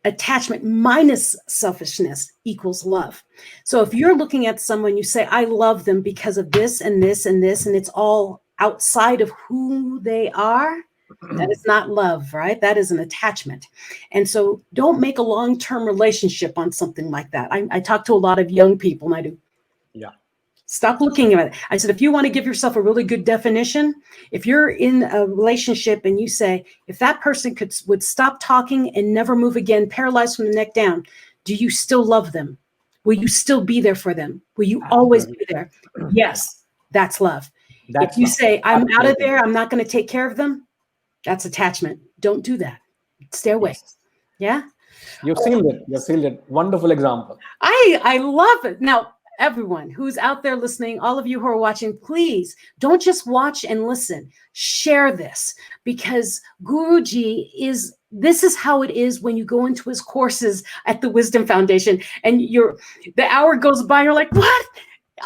attachment minus selfishness equals love. So if you're looking at someone, you say, I love them because of this and this and this, and it's all outside of who they are, That is not love, right? That is an attachment. And so don't make a long-term relationship on something like that. I talk to a lot of young people, and I do. Yeah. Stop looking at it. I said, if you want to give yourself a really good definition, if you're in a relationship and you say, if that person would stop talking and never move again, paralyzed from the neck down, do you still love them? Will you still be there for them? Will you always be there? Yes, that's love. That's if you love. say, I'm out of Absolutely. there, I'm not going to take care of them, that's attachment. Don't do that. Stay away. Yes. Yeah. You sealed it. You sealed it. Wonderful example. I love it. Now, everyone who's out there listening, all of you who are watching, please don't just watch and listen. Share this, because Guruji this is how it is when you go into his courses at the Wisdom Foundation and the hour goes by, you're like, what?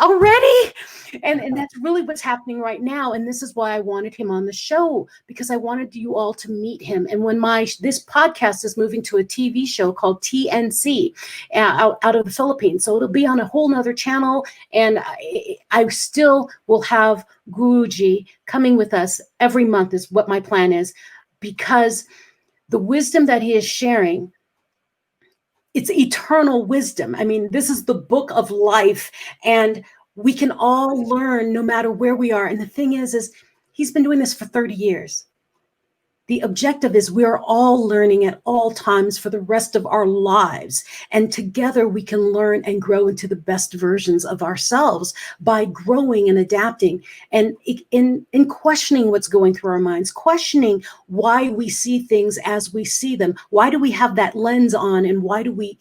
Already? And that's really what's happening right now. And this is why I wanted him on the show, because I wanted you all to meet him. And when this podcast is moving to a TV show called TNC out of the Philippines, so it'll be on a whole nother channel. And I still will have Guruji coming with us every month is what my plan is, because the wisdom that he is sharing, it's eternal wisdom. I mean, this is the book of life, and we can all learn no matter where we are. And the thing is he's been doing this for 30 years. The objective is we're all learning at all times for the rest of our lives. And together we can learn and grow into the best versions of ourselves by growing and adapting and in questioning what's going through our minds, questioning why we see things as we see them. Why do we have that lens on? And why do we,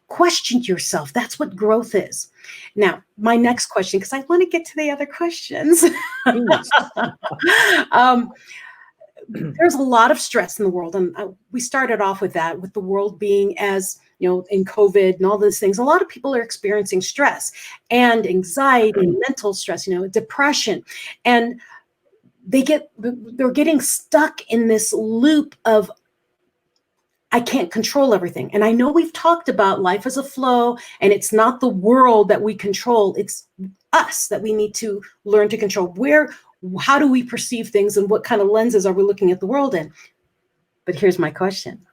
question yourself? That's what growth is. Now, my next question, because I want to get to the other questions. There's a lot of stress in the world. And we started off with that, with the world being as, in COVID and all those things. A lot of people are experiencing stress and anxiety and mental stress, depression. And they're getting stuck in this loop of, I can't control everything. And I know we've talked about life as a flow, and it's not the world that we control. It's us that we need to learn to control. How do we perceive things, and what kind of lenses are we looking at the world in? But here's my question,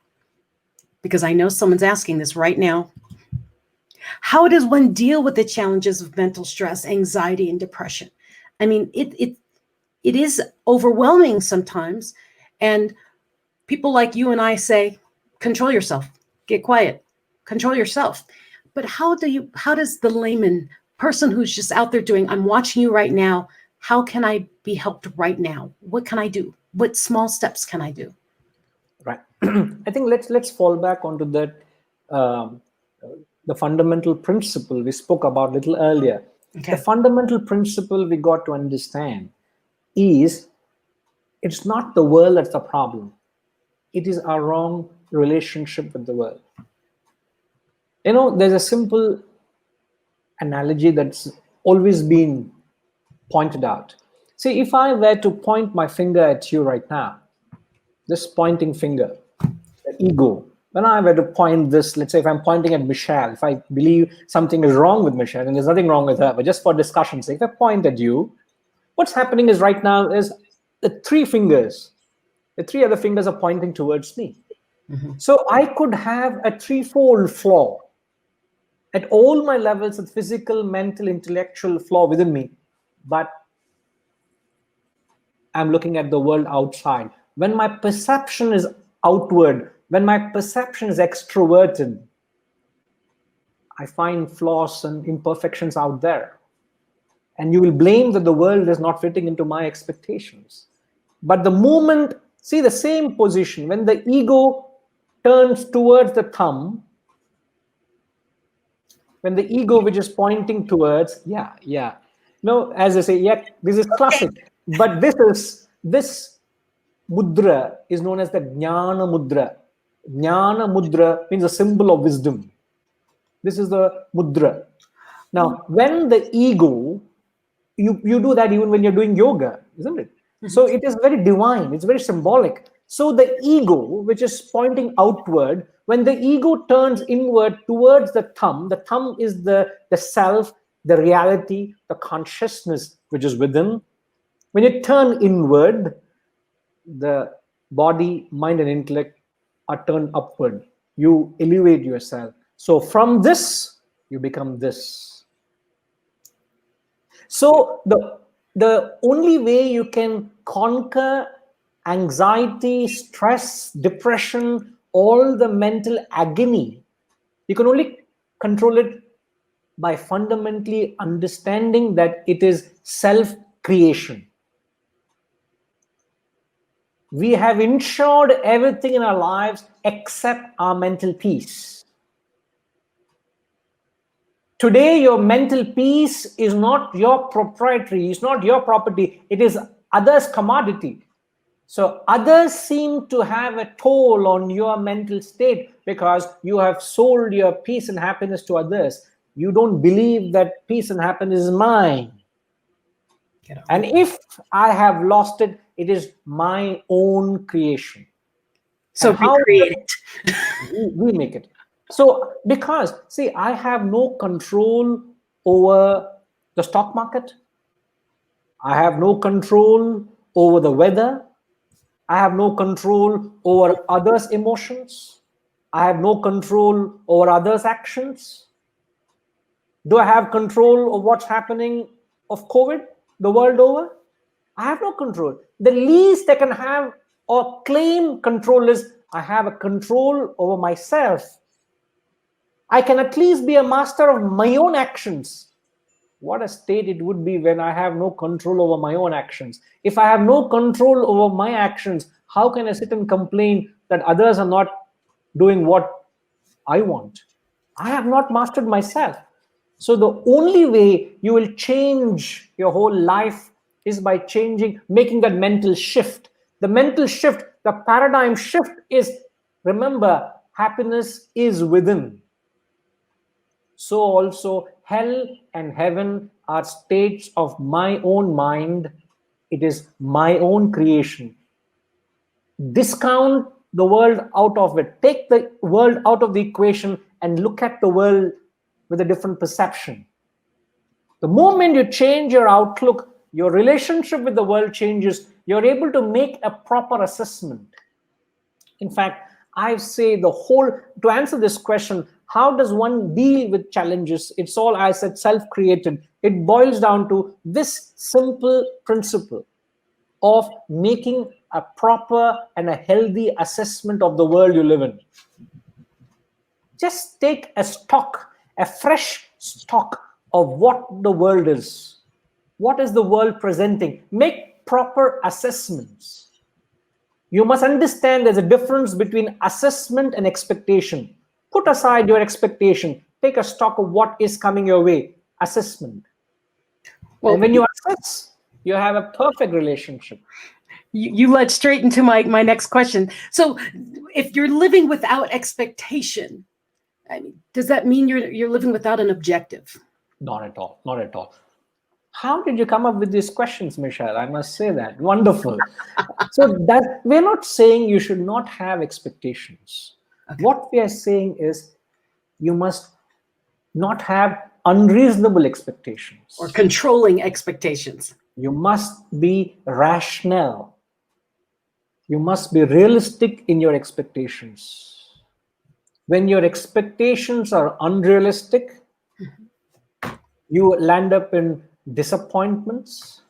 because I know someone's asking this right now. How does one deal with the challenges of mental stress, anxiety, and depression? I mean, it is overwhelming sometimes. And people like you and I say, control yourself, get quiet, control yourself. But how does the layman person who's just out there doing, I'm watching you right now, how can I be helped right now? What can I do? What small steps can I do? Right. I think let's fall back onto that, the fundamental principle we spoke about a little earlier. Okay. The fundamental principle we got to understand is it's not the world that's the problem. It is our wrong relationship with the world. There's a simple analogy that's always been pointed out. See, if I were to point my finger at you right now, this pointing finger, the ego, when I were to point this, let's say if I'm pointing at Michelle, if I believe something is wrong with Michelle, and there's nothing wrong with her, but just for discussion's sake, if I point at you, what's happening is right now is the three other fingers are pointing towards me. Mm-hmm. So I could have a threefold flaw at all my levels of physical, mental, intellectual flaw within me. But I'm looking at the world outside. When my perception is outward, when my perception is extroverted, I find flaws and imperfections out there. And you will blame that the world is not fitting into my expectations. But the moment, see the same position, when the ego turns towards the thumb, when the ego which is pointing towards, as I say, this is classic. But this mudra is known as the Jnana mudra. Jnana mudra means a symbol of wisdom. This is the mudra. Now, when the ego, you do that even when you're doing yoga, isn't it? Mm-hmm. So it is very divine. It's very symbolic. So the ego, which is pointing outward, when the ego turns inward towards the thumb is the self, the reality, the consciousness which is within. When you turn inward, the body, mind, and intellect are turned upward. You elevate yourself. So from this, you become this. So the only way you can conquer anxiety, stress, depression, all the mental agony, you can only control it by fundamentally understanding that it is self-creation. We have ensured everything in our lives except our mental peace. Today, your mental peace is not your proprietary, it's not your property, it is others' commodity. So others seem to have a toll on your mental state because you have sold your peace and happiness to others. You don't believe that peace and happiness is mine. And if I have lost it, it is my own creation. So And how recreate it. we make it. So because, see, I have no control over the stock market. I have no control over the weather. I have no control over others' emotions. I have no control over others' actions. Do I have control of what's happening of COVID the world over? I have no control. The least I can have or claim control is I have a control over myself. I can at least be a master of my own actions. What a state it would be when I have no control over my own actions. If I have no control over my actions, how can I sit and complain that others are not doing what I want? I have not mastered myself. So the only way you will change your whole life is by changing, making that mental shift. The mental shift, the paradigm shift is, remember, happiness is within. So also hell and heaven are states of my own mind. It is my own creation. Discount the world out of it. Take the world out of the equation and look at the world with a different perception. The moment you change your outlook, your relationship with the world changes. You're able to make a proper assessment. In fact, I say to answer this question, how does one deal with challenges? It's all, I said, self-created. It boils down to this simple principle of making a proper and a healthy assessment of the world you live in. Just take a fresh stock of what the world is. What is the world presenting? Make proper assessments. You must understand there's a difference between assessment and expectation. Put aside your expectation. Take a stock of what is coming your way. Assessment. Well, and when you assess, you have a perfect relationship. You led straight into my next question. So if you're living without expectation, I mean, does that mean you're living without an objective? Not at all. Not at all. How did you come up with these questions, Michelle? I must say that. Wonderful. So that we're not saying you should not have expectations. Okay. What we are saying is you must not have unreasonable expectations. Or controlling expectations. You must be rational. You must be realistic in your expectations. When your expectations are unrealistic, you land up in disappointments.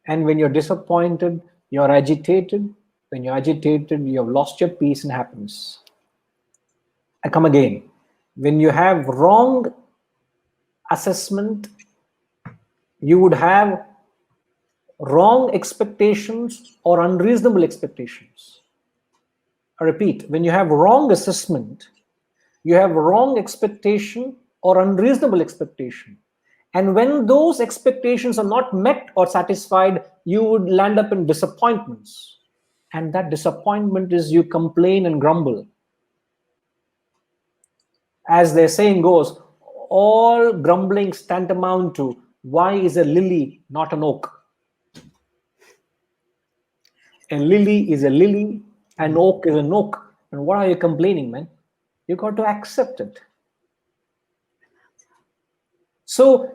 And when you're disappointed, you're agitated. When you're agitated, you have lost your peace and happiness. I come again. When you have wrong assessment, you would have wrong expectations or unreasonable expectations. I repeat, when you have wrong assessment, you have wrong expectation or unreasonable expectation. And when those expectations are not met or satisfied, you would land up in disappointments. And that disappointment is you complain and grumble. As their saying goes, all grumbling tantamount to, why is a lily not an oak? A lily is a lily, an oak is an oak. And what are you complaining, man? You got to accept it. So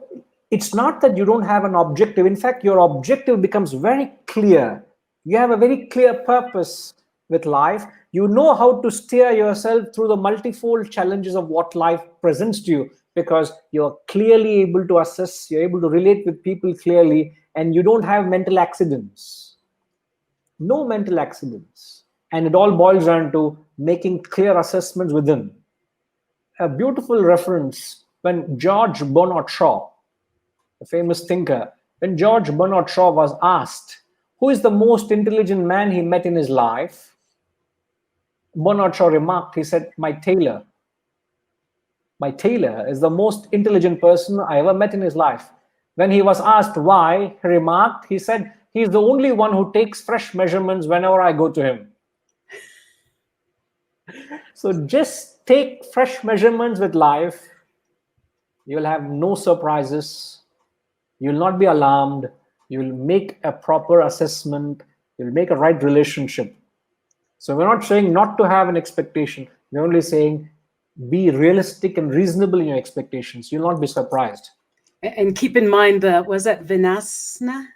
it's not that you don't have an objective. In fact, your objective becomes very clear. You have a very clear purpose with life. You know how to steer yourself through the multifold challenges of what life presents to you, because you're clearly able to assess, you're able to relate with people clearly, and you don't have mental accidents. No mental accidents. And it all boils down to making clear assessments within. A beautiful reference when George Bernard Shaw, the famous thinker, when George Bernard Shaw was asked who is the most intelligent man he met in his life, Bernard Shaw remarked, he said, my tailor. My tailor is the most intelligent person I ever met in his life. When he was asked why, he remarked, he said, he's the only one who takes fresh measurements whenever I go to him. So just take fresh measurements with life. You'll have no surprises. You'll not be alarmed. You'll make a proper assessment. You'll make a right relationship. So we're not saying not to have an expectation. We're only saying be realistic and reasonable in your expectations. You'll not be surprised. And keep in mind was that Vinasana?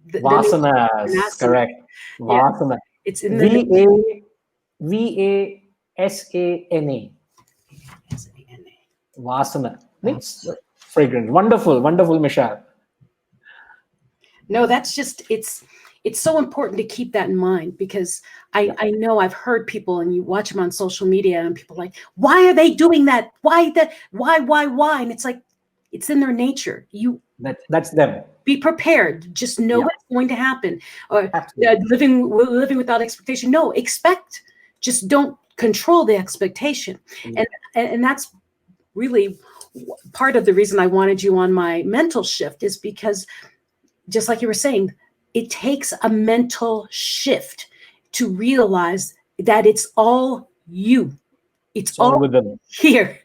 Vasanas, Vinasana. correct. Yeah. Vasana. It's in the Vasana. Vasana means fragrance. Wonderful, wonderful, Michelle. No, that's just it's so important to keep that in mind, because I know I've heard people, and you watch them on social media, and people are like, why are they doing that? Why? And it's like, it's in their nature. That's them. Be prepared. Just know what's going to happen. Or Absolutely. living without expectation. No, expect. Just don't control the expectation. And that's really part of the reason I wanted you on my mental shift, is because, just like you were saying, it takes a mental shift to realize that it's all you. It's all within here.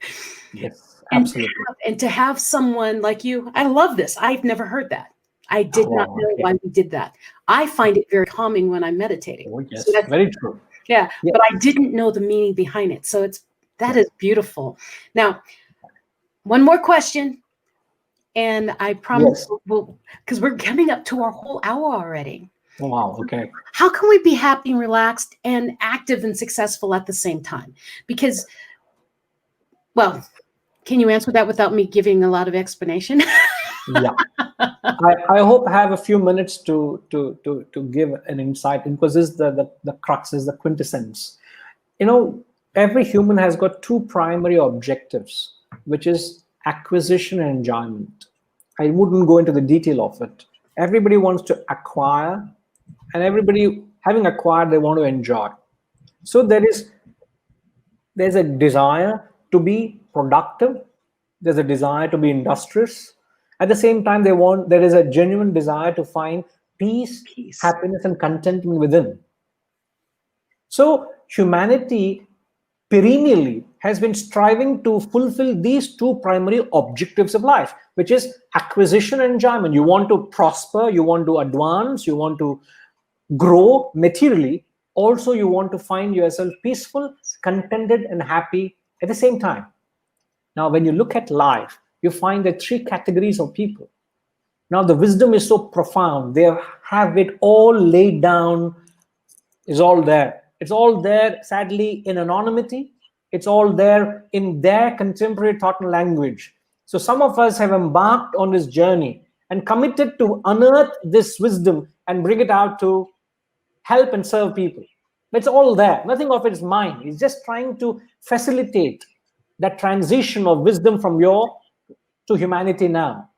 Yes, absolutely. And to have someone like you, I love this. I've never heard that. I did not know why we did that. I find it very calming when I'm meditating. Oh, yes, So very true. Yeah, but I didn't know the meaning behind it. So that is beautiful. Now, one more question. And I promise because we're coming up to our whole hour already. Oh, wow. Okay. How can we be happy and relaxed and active and successful at the same time? Because, well, can you answer that without me giving a lot of explanation? Yeah. I hope I have a few minutes to give an insight, because this is the crux, is the quintessence. Every human has got two primary objectives, which is acquisition and enjoyment. I wouldn't go into the detail of it. Everybody wants to acquire, and everybody, having acquired, they want to enjoy. So there's a desire to be productive. There's a desire to be industrious. At the same time, there is a genuine desire to find peace, happiness, and contentment within. So humanity perennially has been striving to fulfill these two primary objectives of life, which is acquisition and enjoyment. You want to prosper, you want to advance, you want to grow materially. Also, you want to find yourself peaceful, contented, and happy at the same time. Now, when you look at life, you find the three categories of people. Now, the wisdom is so profound. They have it all laid down, is all there. It's all there, sadly, in anonymity. It's all there in their contemporary thought and language. So some of us have embarked on this journey and committed to unearth this wisdom and bring it out to help and serve people. It's all there. Nothing of it is mine. It's just trying to facilitate that transition of wisdom from to humanity now.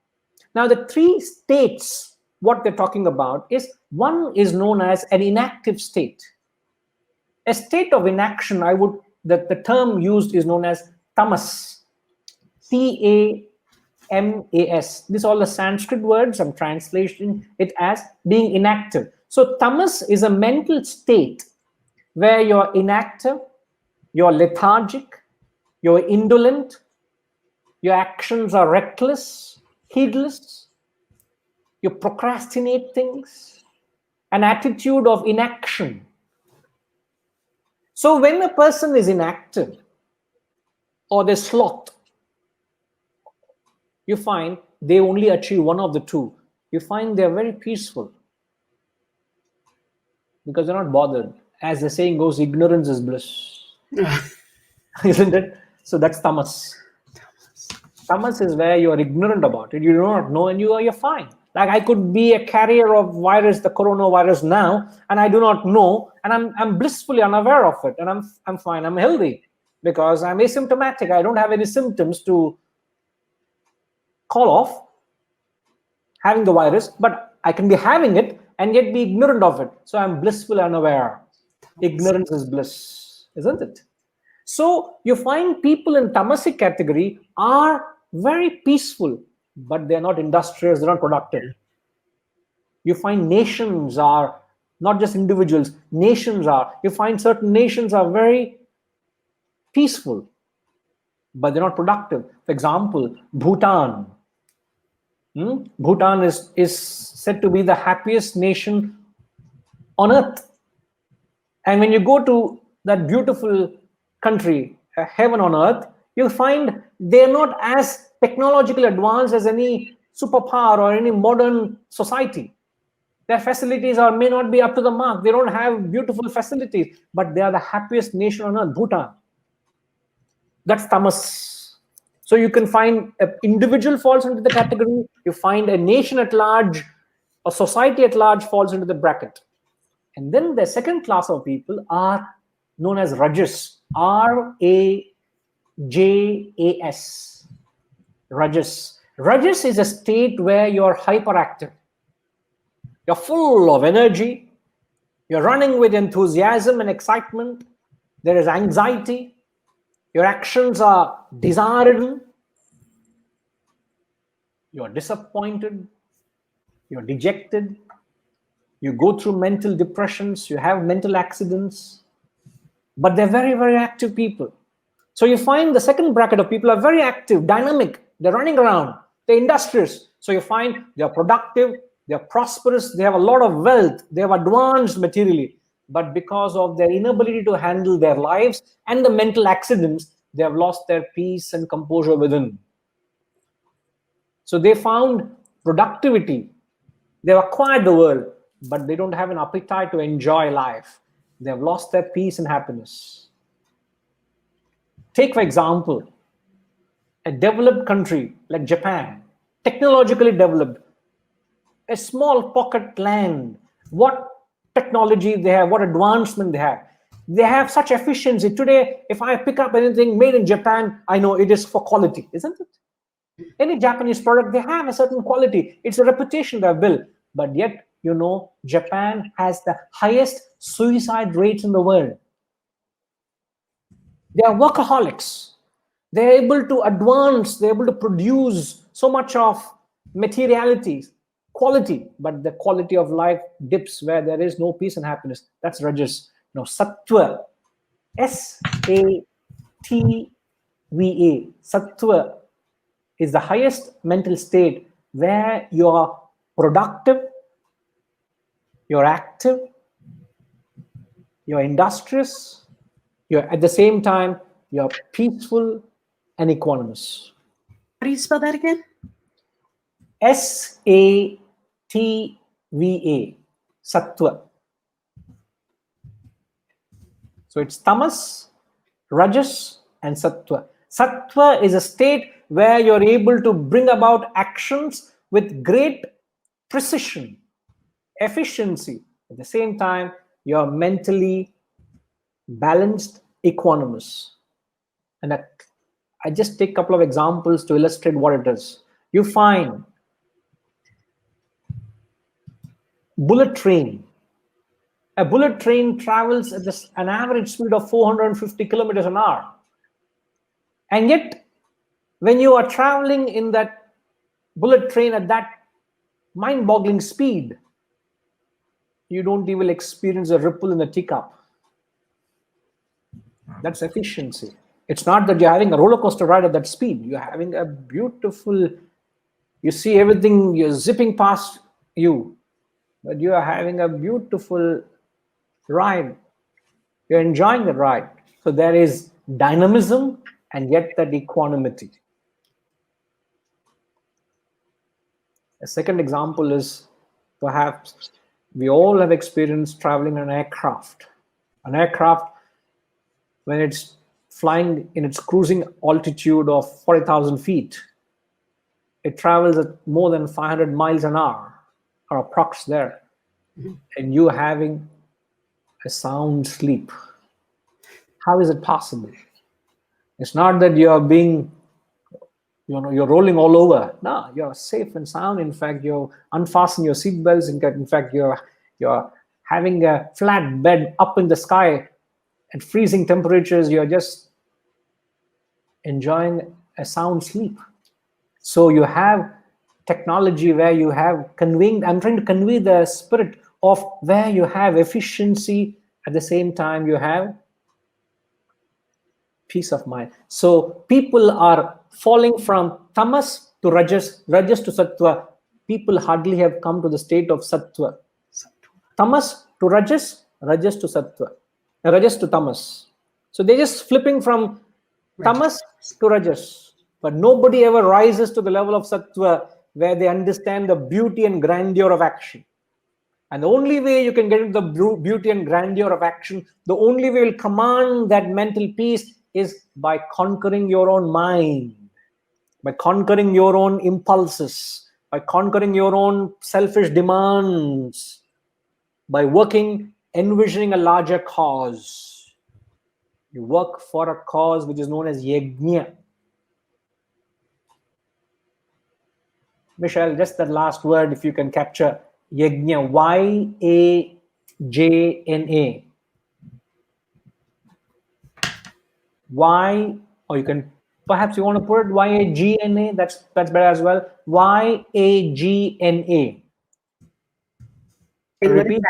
Now, the three states, what they're talking about is, one is known as an inactive state. A state of inaction, the term used is known as tamas. Tamas. These are all the Sanskrit words. I'm translating it as being inactive. So tamas is a mental state where you're inactive, you're lethargic, you're indolent, your actions are reckless, heedless, you procrastinate things, an attitude of inaction. So when a person is inactive or they sloth, you find they only achieve one of the two. You find they're very peaceful. because they're not bothered. As the saying goes, ignorance is bliss. Isn't it? So that's tamas. Tamas is where you're ignorant about it. You do not know, and you're fine. Like I could be a carrier of virus, the coronavirus now, and I do not know, and I'm blissfully unaware of it, and I'm fine. I'm healthy because I'm asymptomatic. I don't have any symptoms to call off having the virus, but I can be having it and yet be ignorant of it. So I'm blissfully unaware. Ignorance is bliss, isn't it? So you find people in tamasic category are very peaceful, but they're not industrious, they're not productive. You find nations are not just individuals, nations are. You find certain nations are very peaceful, but they're not productive. For example, Bhutan. Bhutan is said to be the happiest nation on earth. And when you go to that beautiful country, heaven on earth, you'll find they're not as technologically advanced as any superpower or any modern society. Their facilities may not be up to the mark. They don't have beautiful facilities, but they are the happiest nation on earth, Bhutan. That's tamas. So you can find an individual falls into the category. You find a nation at large, a society at large falls into the bracket. And then the second class of people are known as rajas. R-A-J-A-S. Rajas. Rajas is a state where you're hyperactive. You're full of energy. You're running with enthusiasm and excitement. There is anxiety. Your actions are desire-ridden. You're disappointed. You're dejected. You go through mental depressions. You have mental accidents. But they're very, very active people. So you find the second bracket of people are very active, dynamic. They're running around. They're industrious. So you find they're productive. They're prosperous. They have a lot of wealth. They have advanced materially. But because of their inability to handle their lives and the mental accidents, they have lost their peace and composure within. So they found productivity. They've acquired the world, but they don't have an appetite to enjoy life. They have lost their peace and happiness. Take, for example, a developed country like Japan, technologically developed, a small pocket land. What technology they have, what advancement they have. They have such efficiency. Today, if I pick up anything made in Japan, I know it is for quality, isn't it? Any Japanese product, they have a certain quality. It's a reputation they've built. But yet, Japan has the highest suicide rates in the world. They are workaholics. They're able to advance, they're able to produce so much of materiality, quality, but the quality of life dips where there is no peace and happiness. That's rajas. Sattva, S-A-T-V-A, sattva is the highest mental state where you're productive, you're active, you're industrious, you're at the same time, you're peaceful and equanimous. How do you spell that again? S-A-T-V-A, sattva. So it's tamas, rajas, and sattva. Sattva is a state where you're able to bring about actions with great precision, efficiency. At the same time, you're mentally balanced, equanimous. And I just take a couple of examples to illustrate what it is. You find bullet train. A bullet train travels at an average speed of 450 kilometers an hour. And yet, when you are traveling in that bullet train at that mind-boggling speed, you don't even experience a ripple in the teacup. That's efficiency. It's not that you're having a roller coaster ride at that speed. You're having a beautiful, you see everything, you're zipping past you, but you are having a beautiful ride. You're enjoying the ride. So there is dynamism and yet that equanimity. A second example is perhaps We all have experienced traveling in an aircraft. An aircraft, when it's flying in its cruising altitude of 40,000 feet, it travels at more than 500 miles an hour, or approx there, and you having a sound sleep. How is it possible? It's not that you're being, you're rolling all over. No, you're safe and sound. In fact, you unfasten your seatbelts. In fact, you're having a flat bed up in the sky at freezing temperatures. You're just enjoying a sound sleep. So you have technology where you have conveying, I'm trying to convey the spirit of where you have efficiency, at the same time you have peace of mind. So people are falling from tamas to rajas, rajas to sattva. People hardly have come to the state of sattva. Tamas to rajas, rajas to sattva, rajas to tamas. So they're just flipping from tamas to rajas. But nobody ever rises to the level of sattva where they understand the beauty and grandeur of action. And the only way you can get into the beauty and grandeur of action, the only way you'll command that mental peace is by conquering your own mind, by conquering your own impulses, by conquering your own selfish demands, by working, envisioning a larger cause. You work for a cause which is known as yajna. Michelle, just that last word, if you can capture yajna, Y-A-J-N-A. Y, or you can, perhaps you want to put it Y-A-G-N-A, that's better as well. Y-A-G-N-A. Repeat.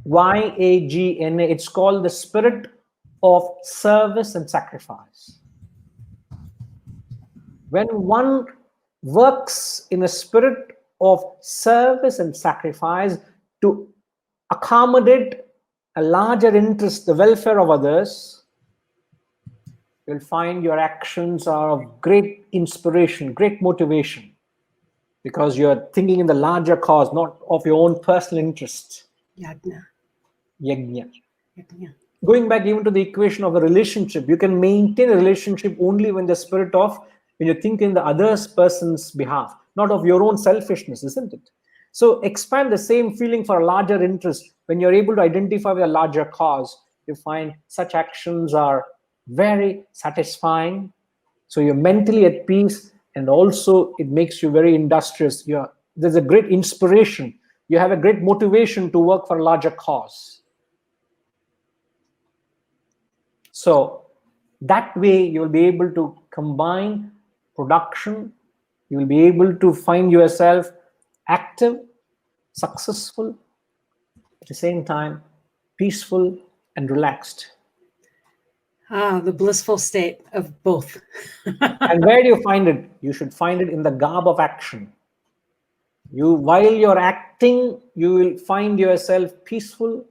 Y-A-G-N-A. It's called the spirit of service and sacrifice. When one works in a spirit of service and sacrifice to accommodate a larger interest, the welfare of others, you'll find your actions are of great inspiration, great motivation, because you're thinking in the larger cause, not of your own personal interest. Yajna. Yajna. Yajna. Going back even to the equation of a relationship, you can maintain a relationship only when the spirit of, when you think in the other person's behalf, not of your own selfishness, isn't it? So expand the same feeling for a larger interest. When you're able to identify with a larger cause, you find such actions are very satisfying. So you're mentally at peace, and also it makes you very industrious. There's a great inspiration. You have a great motivation to work for a larger cause. So that way you will be able to combine production. You will be able to find yourself active, successful, at the same time peaceful and relaxed. Ah, the blissful state of both. And where do you find it? You should find it in the garb of action. While you're acting, you will find yourself peaceful.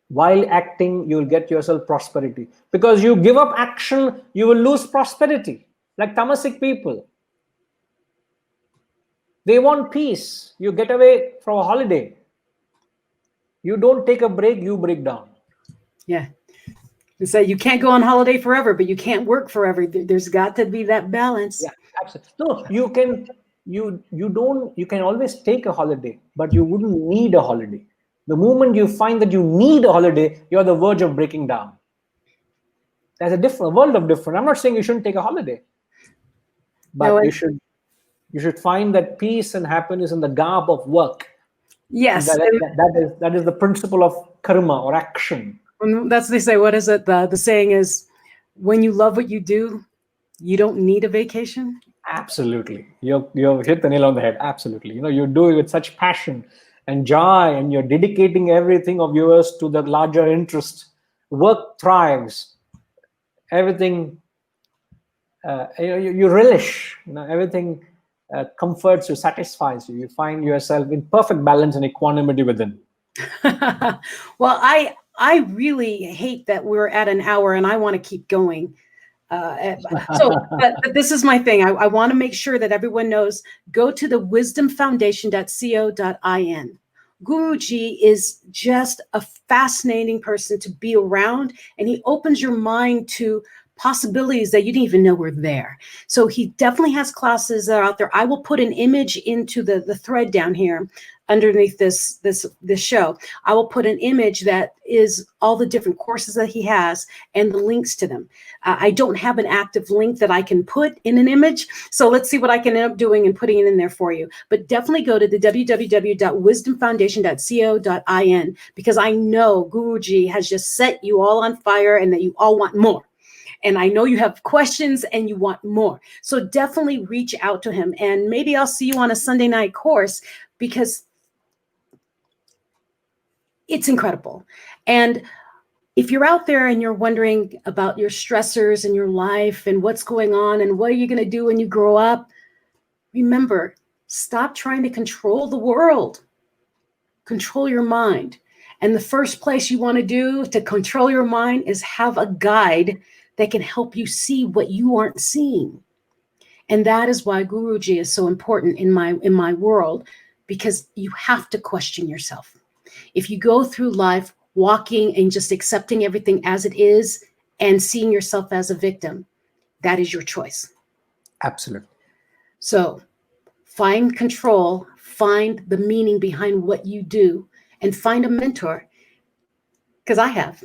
While acting, you will get yourself prosperity. Because you give up action, you will lose prosperity. Like tamasic people. They want peace. You get away from a holiday. You don't take a break, you break down. Yeah. And so you can't go on holiday forever, but you can't work forever. There's got to be that balance. Yeah, absolutely. No, you can always take a holiday, but you wouldn't need a holiday. The moment you find that you need a holiday, you're on the verge of breaking down. There's a world of different. I'm not saying you shouldn't take a holiday, but no, you should find that peace and happiness in the garb of work. Yes, that is the principle of karma or action. That's they say. What is it? The saying is, when you love what you do, you don't need a vacation. Absolutely, you've hit the nail on the head. Absolutely, you do it with such passion and joy, and you're dedicating everything of yours to the larger interest. Work thrives. Everything you relish. Everything comforts you, satisfies you. You find yourself in perfect balance and equanimity within. Well, I really hate that we're at an hour and I want to keep going. But this is my thing. I want to make sure that everyone knows, go to the wisdomfoundation.co.in. Guruji is just a fascinating person to be around, and he opens your mind to possibilities that you didn't even know were there. So he definitely has classes that are out there. I will put an image into the thread down here underneath this show. I will put an image that is all the different courses that he has and the links to them. I don't have an active link that I can put in an image, so let's see what I can end up doing and putting it in there for you. But definitely go to the www.wisdomfoundation.co.in, because I know Guruji has just set you all on fire and that you all want more. And I know you have questions and you want more. So definitely reach out to him. And maybe I'll see you on a Sunday night course, because it's incredible. And if you're out there and you're wondering about your stressors in your life and what's going on and what are you going to do when you grow up, remember, stop trying to control the world. Control your mind. And the first place you want to do to control your mind is have a guide that can help you see what you aren't seeing. And that is why Guruji is so important in my world, because you have to question yourself. If you go through life walking and just accepting everything as it is and seeing yourself as a victim, that is your choice. Absolutely. So find control, find the meaning behind what you do, and find a mentor. Because I have.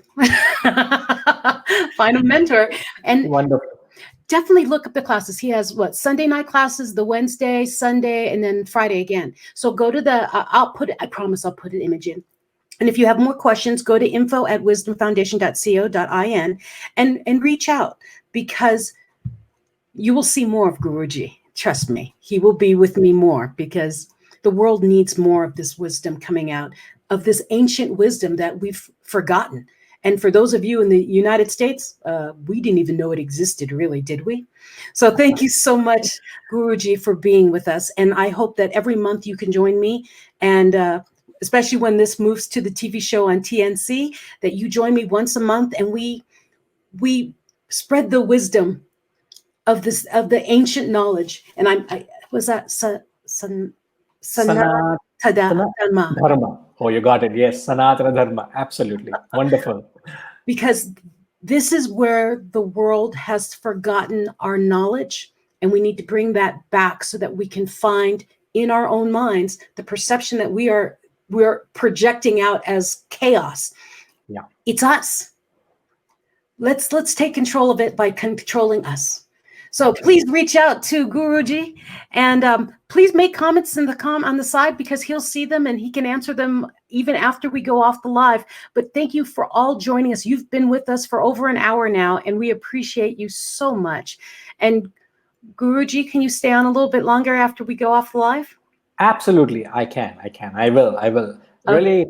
Find a mentor. And wonderful. Definitely look up the classes. He has Sunday night classes, the Wednesday, Sunday, and then Friday again. So go to I promise I'll put an image in. And if you have more questions, go to info@wisdomfoundation.co.in and reach out, because you will see more of Guruji. Trust me, he will be with me more, because the world needs more of this wisdom coming out, of this ancient wisdom that we've forgotten. And for those of you in the United States, we didn't even know it existed, really, did we? So thank you so much, Guruji, for being with us. And I hope that every month you can join me, and especially when this moves to the TV show on TNC, that you join me once a month and we spread the wisdom of the ancient knowledge. And I was that Sanatana Dharma. Oh, you got it. Yes, Sanatana Dharma. Absolutely. Wonderful. Because this is where the world has forgotten our knowledge, and we need to bring that back so that we can find in our own minds the perception that we're projecting out as chaos. Yeah. It's us. Let's take control of it by controlling us. So please reach out to Guruji, and please make comments on the side, because he'll see them and he can answer them even after we go off the live. But thank you for all joining us. You've been with us for over an hour now, and we appreciate you so much. And Guruji, can you stay on a little bit longer after we go off the live? Absolutely, I can. I will. Okay.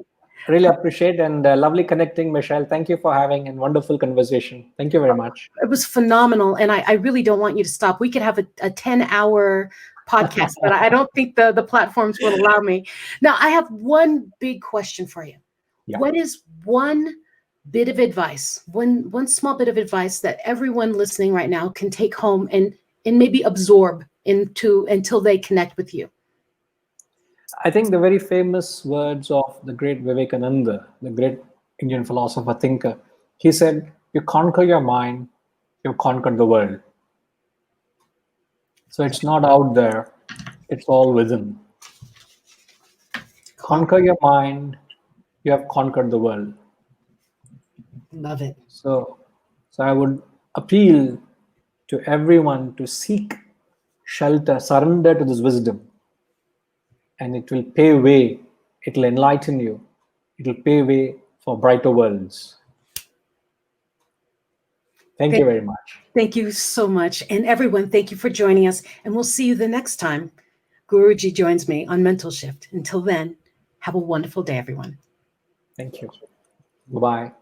Really appreciate, and lovely connecting, Michelle. Thank you for having a wonderful conversation. Thank you very much. It was phenomenal, and I really don't want you to stop. We could have a 10-hour podcast, but I don't think the platforms will allow me. Now, I have one big question for you. Yeah. What is one bit of advice, one small bit of advice that everyone listening right now can take home and maybe absorb into until they connect with you? I think the very famous words of the great Vivekananda, the great Indian philosopher thinker, he said, "You conquer your mind, you've conquered the world." So it's not out there, it's all within. Conquer your mind, you have conquered the world. Love it. So I would appeal to everyone to seek shelter, surrender to this wisdom, and it will pave way, it will enlighten you, it will pave way for brighter worlds. Thank you very much. Thank you so much. And everyone, thank you for joining us. And we'll see you the next time Guruji joins me on Mental Shift. Until then, have a wonderful day, everyone. Thank you. Bye-bye.